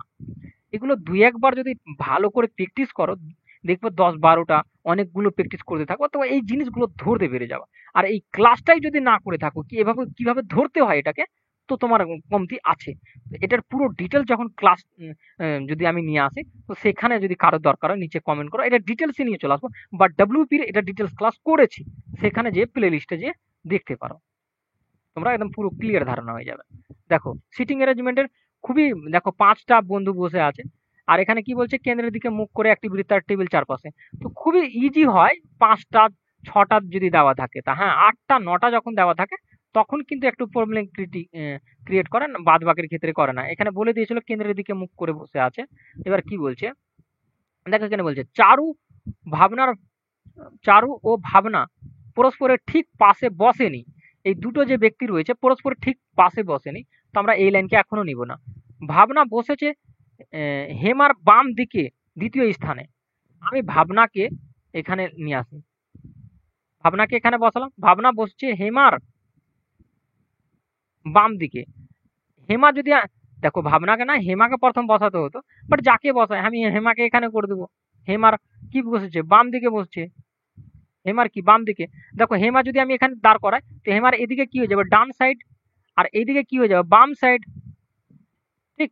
A: এগুলো ২-১ বার যদি ভালো করে প্র্যাকটিস করো, দেখবে ১০-১২টা অনেকগুলো প্র্যাকটিস করতে থাকো, তো এই জিনিসগুলো ধরতে পেরে যাবে। আর এই ক্লাসটাই যদি না করে থাকো কি এভাবে কিভাবে ধরতে হয় এটাকে, তো তোমার কমতি আছে। এটার পুরো ডিটেলস যখন ক্লাস যদি আমি নিয়ে আসি, তো সেখানে যদি কারো দরকার হয় নিচে কমেন্ট করো, এটা ডিটেলসে নিয়ে চলে আসবো। বা ডব্লিউপির এটা ডিটেলস ক্লাস করেছি, সেখানে যে প্লে লিস্টে যে দেখতে পারো, তোমরা একদম পুরো ক্লিয়ার ধারণা হয়ে যাবে। দেখো সিটিং অ্যারেঞ্জমেন্টের খুবই, দেখো ৫টা বন্ধু বসে আছে, আর এখানে কি বলছে কেন্দ্রের দিকে মুখ করে একটি বৃত্তার টেবিল চারপাশে। তো খুবই ইজি হয় ৫টা ৬টা যদি দেওয়া থাকে, তা হ্যাঁ ৮টা ৯টা যখন দেওয়া থাকে তখন কিন্তু একটু প্রবলেম ক্রিয়েট করেন, বাদ বাকির ক্ষেত্রে করে না। এখানে বলে দিয়েছিল কেন্দ্রের দিকে মুখ করে বসে আছে। এবার কি বলছে দেখো, এখানে বলছে চারু ও ভাবনা পরস্পরের ঠিক পাশে বসেনি। এই দুটো যে ব্যক্তি রয়েছে পরস্পরের ঠিক পাশে বসেনি, তো আমরা এই লাইনকে এখনো নিব না। ভাবনা বসেছে হেমার বাম দিকে দ্বিতীয় স্থানে। আমি ভাবনাকে এখানে নিয়ে আসি, ভাবনাকে এখানে বসালাম, ভাবনা বসছে হেমার বাম দিকে। হেমা যদি দেখো ভাবনাকে না হেমাকে প্রথম বসাতে হতো, বাট যাকে বসায় আমি হেমাকে এখানে করে দেবো। হেমার কি বসেছে, বাম দিকে বসছে, হেমার কি বাম দিকে। দেখো হেমা যদি আমি এখানে দাঁড় করাই, তো হেমার এদিকে কি হয়ে যাবে, ডান সাইড, আর এইদিকে কি হয়ে যাবে, বাম সাইড। ঠিক,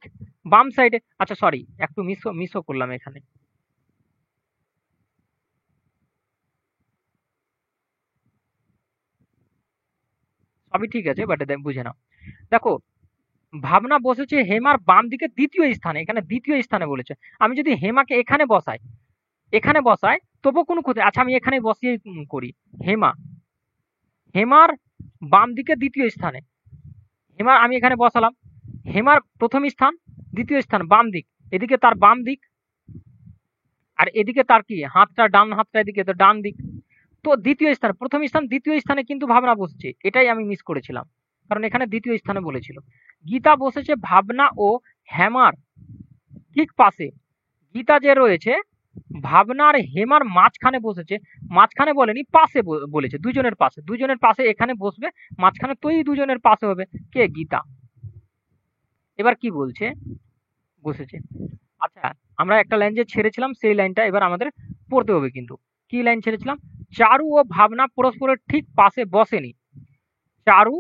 A: বাম সাইডে। আচ্ছা সরি, একটু মিসও করলাম এখানে। সবই ঠিক আছে, বাট বুঝে নাও। দেখো ভাবনা বসেছে হেমার বাম দিকে দ্বিতীয় স্থানে, এখানে দ্বিতীয় স্থানে বলেছে। আমি যদি হেমাকে এখানে বসাই, এখানে বসাই তবু কোনো ক্ষতি, আচ্ছা আমি এখানে বসিয়ে করি, হেমা, হেমার বাম দিকে দ্বিতীয় স্থানে। হেমার আমি এখানে বসালাম, হেমার প্রথম স্থান, দ্বিতীয় স্থান বাম দিক, এদিকে তার বাম দিক, আর এদিকে তার কি হাতটা, ডান হাতটা এদিকে, তো ডান দিক। তো দ্বিতীয় স্থান, প্রথম স্থান দ্বিতীয় স্থানে কিন্তু ভাবনা বসছে, এটাই আমি মিস করেছিলাম, কারণ এখানে দ্বিতীয় স্থানে বলেছিল। গীতা বসেছে ভাবনা ও হেমার ঠিক পাশে। গীতা যে রয়েছে ভাবনা আর হেমার মাঝখানে বসেছে, মাঝখানে বলেনি পাশে বলেছে, দুজনের পাশে, দুজনের পাশে এখানে বসবে, মাঝখানে তো এই দুজনের পাশে হবে কে, গীতা। এবার কি বলছে, বসেছে। আচ্ছা, আমরা একটা লাইন যে ছেড়েছিলাম সেই লাইনটা এবার আমাদের পড়তে হবে কিন্তু। কি লাইন ছেড়েছিলাম, চারু ও ভাবনা পরস্পরের ঠিক পাশে বসেনি। চারু,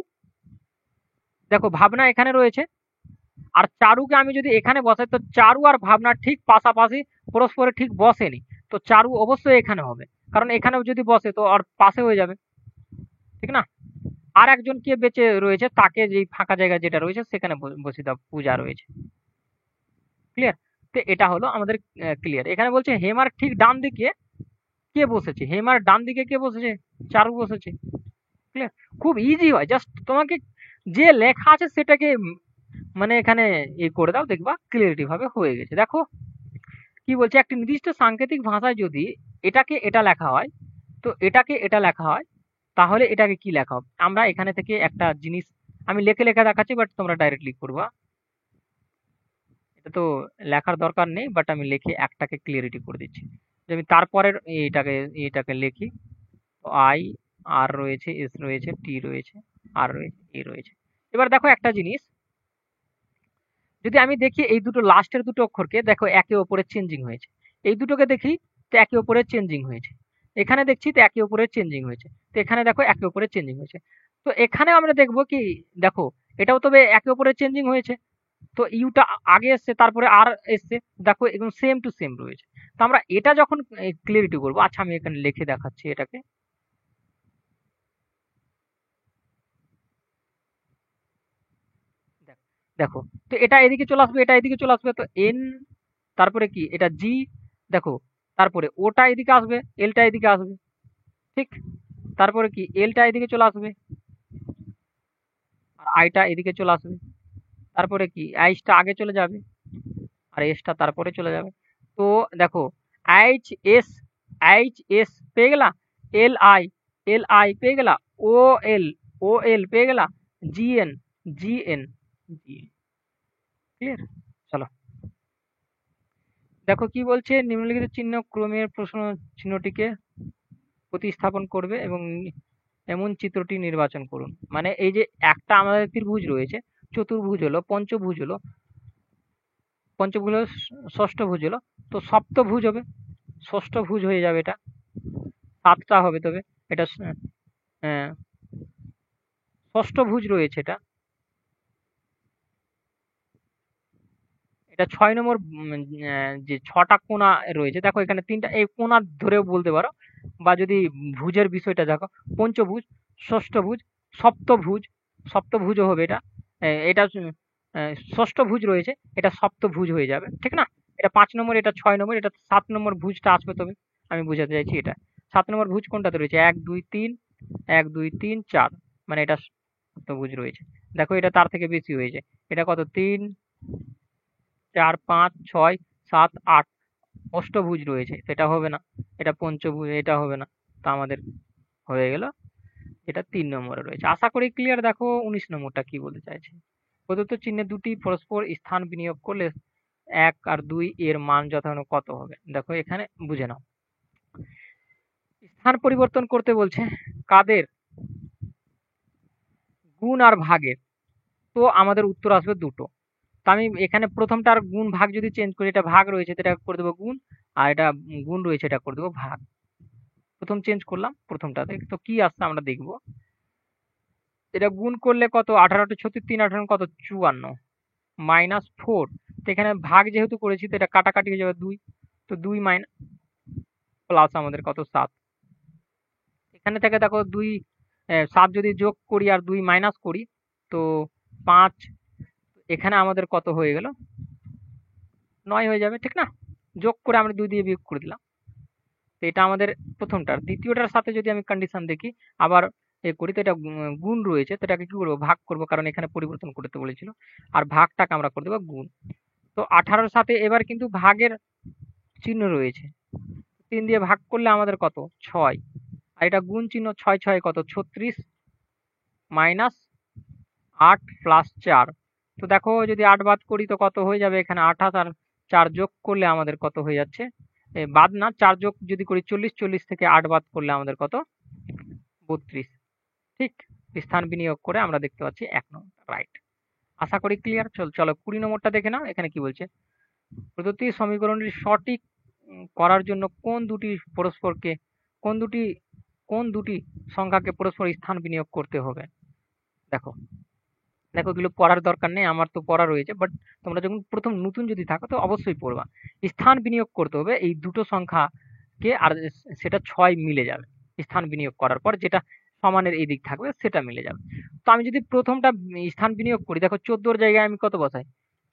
A: দেখো ভাবনা এখানে রয়েছে, আর চারুকে আমি যদি এখানে বসাই, তো চারু আর ভাবনা ঠিক পাশাপাশি পরস্পরের ঠিক বসেনি, তো চারু অবশ্যই এখানে হবে, কারণ এখানেও যদি বসে তো আর পাশে হয়ে যাবে, ঠিক না। আর একজন কে বেঁচে রয়েছে, তাকে যেই ফাঁকা জায়গা যেটা রয়েছে সেখানে বসিয়ে দাও, পূজা রয়েছে। ক্লিয়ার? তো এটা হলো আমাদের ক্লিয়ার। এখানে বলছে হেমার ঠিক ডান দিকে কে বসেছে, হেমার ডান দিকে কে বসেছে, চারু বসেছে। ক্লিয়ার? খুব ইজি হয়, জাস্ট তোমাকে যে লেখা আছে সেটাকে মানে এখানে করে দাও, দেখবা ক্লিয়ারিটি ভাবে হয়ে গেছে। দেখো কি বলছে, একটি নির্দিষ্ট সাংকেতিক ভাষায় যদি এটাকে এটা লেখা হয়, তো এটাকে এটা লেখা হয়, তাহলে এটাকে কি লেখা হবে। আমরা এখানে থেকে একটা জিনিস আমি লেখে লেখা দেখাচ্ছি, বাট তোমরা ডাইরেক্টলি করবা। তো লেখার দরকার নেই, বাট আমি লিখে একটাকে ক্লিয়ারিটি করে দিচ্ছি। যে আমি তারপরের এইটাকে লিখি, আই, আর রয়েছে, এস রয়েছে, টি রয়েছে, আর রয়েছে, এ রয়েছে। এবার দেখো একটা জিনিস, যদি আমি দেখি এই দুটো লাস্টের দুটো অক্ষরকে দেখো একে অপরের চেঞ্জিং হয়েছে, এই দুটোকে দেখি তো একে অপরের চেঞ্জিং হয়েছে, এখানে দেখছি তো একে অপরের চেঞ্জিং হয়েছে, তো এখানে দেখো একে অপরের চেঞ্জিং হয়েছে। তো এখানে আমরা দেখবো কি, দেখো এটাও তবে একে অপরের চেঞ্জিং হয়েছে, তো ইউটা আগে এসছে তারপরে আর এসছে, দেখো একদম সেম টু সেম রয়েছে। তো আমরা এটা যখন ক্লিয়ারিটি করবো, আচ্ছা আমি এখানে লিখে দেখাচ্ছি এটাকে, দেখো তো এটা এদিকে চলে আসবে, এটা এদিকে চলে আসবে, তো এন, তারপরে কি এটা জি, দেখো তারপরে ওটা এদিকে আসবে, এলটা এদিকে আসবে, ঠিক, তারপরে কি এলটা এদিকে চলে আসবে, আর আইটা এদিকে চলে আসবে, তারপরে কি আইসটা আগে চলে যাবে, আর এসটা তারপরে চলে যাবে। তো দেখো এইচ এস, এইচ এস পেয়ে গেলা, এল আই, এল আই পেয়ে গেলা, ও এল, ও এল পেয়ে গেলা, জি এন, জি এন, জি, ক্লিয়ার। চলো দেখো কি বলছে, নিম্নলিখিত চিহ্ন ক্রমের প্রশ্ন চিহ্নটিকে প্রতিস্থাপন করবে এবং এমন চিত্রটি নির্বাচন করুন। মানে এই যে একটা আমাদের ত্রিভুজ রয়েছে, চতুর্ভুজ হলো, পঞ্চভুজ হলো, পঞ্চভুজ হলো, ষষ্ঠভুজ হলো, তো সপ্তভুজ হবে, ষষ্ঠভুজ হয়ে যাবে এটা, সাতটা হবে তবে, এটা আহ, ষষ্ঠভুজ রয়েছে এটা, এটা 6 নম্বর, যে 6টা কোণা রয়েছে, দেখো এখানে 3টা এই কোণা ধরেও বলতে পারো, বা যদি ভুজের বিষয়টা দেখো, পঞ্চভুজ, ষষ্ঠভুজ, সপ্তভুজ, সপ্তভুজও হবে এটা, এটা ষষ্ঠভুজ রয়েছে, এটা সপ্তভুজ হয়ে যাবে, ঠিক না? এটা 5 নম্বর, এটা 6 নম্বর, এটা 7 নম্বর ভুজটা আসবে তবে, আমি বোঝাতে চাইছি এটা 7 নম্বর ভুজ কোনটাতে রয়েছে, 1 2 3, 1 2 3 4, মানে এটা সপ্তভুজ রয়েছে। দেখো এটা তার থেকে বেশি হয়েছে, এটা কত, 3 4 5 6 7 8, অষ্টভুজ রয়েছে, সেটা হবে না, এটা পঞ্চভুজ, এটা হবে না, তা আমাদের হয়ে গেল এটা 3 নম্বরে রয়েছে। আশা করি ক্লিয়ার। দেখো 19 নম্বরটা কি বলতে চাইছে, প্রদত্ত চিহ্নে দুটি পরস্পর স্থান বিনিয়োগ করলে 1 আর 2 এর মান যথাক্রমে কত হবে। দেখো এখানে বুঝে নাও, স্থান পরিবর্তন করতে বলছে কাদের, গুণ আর ভাগের, তো আমাদের উত্তর আসবে দুটো। তো আমি এখানে প্রথমটার গুণ ভাগ যদি চেঞ্জ করি, এটা ভাগ রয়েছে তো এটা করে দেবো গুণ, আর এটা গুণ রয়েছে এটা করে দেবো ভাগ। প্রথম চেঞ্জ করলাম প্রথমটাতে, তো কি আসছে আমরা দেখবো। এটা গুণ করলে কত, 18 × 36, 3 × 18 কত, 54, -4, তো এখানে ভাগ যেহেতু করেছি তো এটা কাটাকাটি হয়ে যাবে 2, তো 2 মাইনাস, প্লাস আমাদের কত, 7, এখানে থেকে দেখো 2, 7 যদি যোগ করি আর 2 মাইনাস করি তো 5, এখানে আমাদের কত হয়ে গেল, 9 হয়ে যাবে, ঠিক না? যোগ করে আমরা 2 দিয়ে বিয়োগ করে দিলাম, তো এটা আমাদের প্রথমটার। দ্বিতীয়টার সাথে যদি আমি কন্ডিশন দেখি আবার করি, তো এটা গুণ রয়েছে, তো এটাকে কি করবো, ভাগ করবো, কারণ এখানে পরিবর্তন করতে বলেছিল, আর ভাগটাকে আমরা করে দেবো গুণ। তো 18-র সাথে এবার কিন্তু ভাগের চিহ্ন রয়েছে, 3 দিয়ে ভাগ করলে আমাদের কত, 6, আর এটা গুণ চিহ্ন, 6 6 কত, 36, -8 + 4, তো দেখো যদি 8 বাদ করি তো কত হয়ে যাবে, এখানে 28, আর 4 যোগ করলে আমাদের কত হয়ে যাচ্ছে, বাদ না, 4 যোগ যদি করি 40, 40 থেকে 8 বাদ করলে আমাদের কত, 32, ঠিক। স্থান বিনিয়োগ করে আমরা দেখতে পাচ্ছি 1 নম্বর রাইট। আশা করি ক্লিয়ার। চলো 20 নম্বরটা দেখে নাও, এখানে কি বলছে, প্রদত্ত সমীকরণটি সঠিক করার জন্য কোন দুটি কোন দুটি সংখ্যাকে পরস্পর স্থান বিনিয়োগ করতে হবে। দেখো দেখো এগুলো পড়ার দরকার নেই, আমার তো পড়া রয়েছে, বাট তোমরা যখন প্রথম নতুন যদি থাকো তো অবশ্যই পড়বা। স্থান বিনিয়োগ করতে হবে এই দুটো সংখ্যাকে, আর সেটা 6 মিলে যাবে স্থান বিনিয়োগ করার পর, যেটা সমানের এই দিক থাকবে সেটা মিলে যাবে। তো আমি যদি প্রথমটা স্থান বিনিয়োগ করি, দেখো 14-র জায়গায় আমি কত বসাই,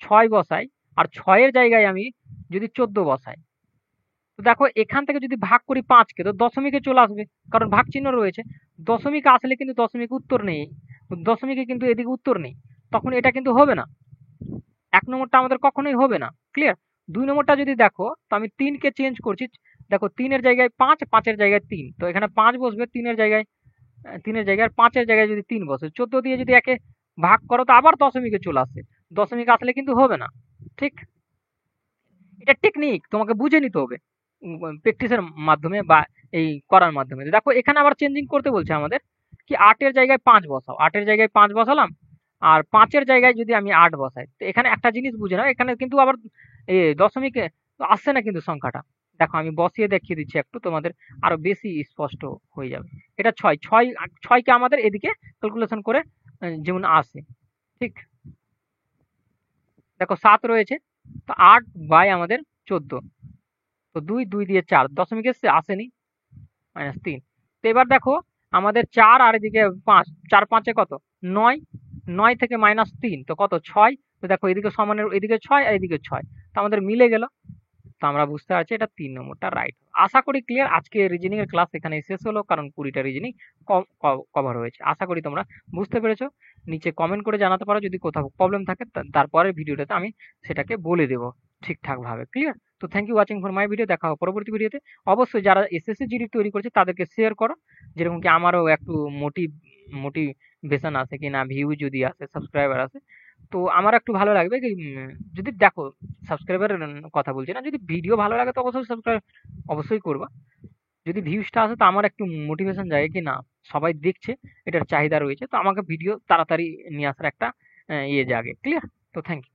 A: 6 বসাই, আর 6-এর জায়গায় আমি যদি 14 বসাই, তো দেখো এখান থেকে যদি ভাগ করি 5-কে, তো দশমিকে চলে আসবে, কারণ ভাগ চিহ্ন রয়েছে। দশমিকে আসলে কিন্তু দশমিক উত্তর নেই, দশমিকে কিন্তু এদিকে উত্তর নেই, তখন এটা কিন্তু হবে না, 1 নম্বরটা আমাদের কখনোই হবে না, ক্লিয়ার। 2 নম্বরটা যদি দেখো, তো আমি 3-কে চেঞ্জ করছি, দেখো 3-এর জায়গায় 5, 5-এর জায়গায় 3, তো এখানে 5 বসবে 3-এর জায়গায়, 3-এর জায়গায়, আর 5-এর জায়গায় যদি 3 বসে, 14 দিয়ে যদি একে ভাগ করো তো আবার দশমিকে চলে আসে, দশমিক আসলে কিন্তু হবে না, ঠিক। এটা টেকনিক, তোমাকে বুঝে নিতে হবে প্র্যাকটিসের মাধ্যমে বা এই করার মাধ্যমে। দেখো এখানে আবার চেঞ্জিং করতে বলছে আমাদের কি ৮ এর জায়গায় ৫ বসাও। ৮ এর জায়গায় ৫ বসালাম। আর ৫ এর জায়গায় যদি আমি ৮ বসাই, তো এখানে একটা জিনিস বুঝে নাও, এখানে কিন্তু আবার দশমিকে আসছে না কিন্তু সংখ্যাটা। দেখো আমি বসিয়ে দেখিয়ে দিচ্ছি একটু তোমাদের আরো বেশি স্পষ্ট হয়ে যাবে। এটা ৬, ৬ কে আমাদের এদিকে ক্যালকুলেশন করে যেমন আসে, ঠিক? দেখো ৭ রয়েছে, তো ৮ বাই আমাদের ১৪, তো ২, ২ দিয়ে ৪, দশমিক এসছে? আসেনি, -৩। তো এবার দেখো আমাদের ৪ আর এদিকে ৫, ৪ ৫ এ কত? ৯, ৯ থেকে -৩ তো কত? ৬। তো দেখো এদিকে সমানের এদিকে ৬ আর এদিকে ৬, তো আমাদের মিলে গেল। তো আমরা বুঝতে পারছি এটা ৩ নম্বরটা রাইট। আশা করি ক্লিয়ার। আজকে রিজনিং এর ক্লাস এখানেই শেষ হলো, কারণ ২০টা রিজনিং কভার হয়েছে। আশা করি তোমরা বুঝতে পেরেছো। নিচে কমেন্ট করে জানাতে পারো যদি কোথাও প্রবলেম থাকে, তারপরের ভিডিওটাতে আমি সেটাকে বলে দেবো ঠিকঠাক ভাবে। ক্লিয়ার? তো thank you watching for my video. দেখা হবে পরবর্তী ভিডিওতে। অবশ্যই যারা এসএসসি জিডি তৈরি করছে তাদেরকে শেয়ার করো, যেরকম কি আমারও একটু মোটিভেশন আসে কি না, ভিউ যদি আসে, সাবস্ক্রাইবার আসে, তো আমার একটু ভালো লাগবে কি যদি দেখো সাবস্ক্রাইবারের কথা বলছি না, যদি ভিডিও ভালো লাগে তো অবশ্যই সাবস্ক্রাইব অবশ্যই করবা। যদি ভিউজটা আসে তো আমার একটু মোটিভেশন জাগে কি না সবাই দেখছে, এটার চাহিদা রয়েছে, তো আমাকে ভিডিও তাড়াতাড়ি নিয়ে আসার একটা ইয়ে জাগে। ক্লিয়ার? তো থ্যাংক ইউ।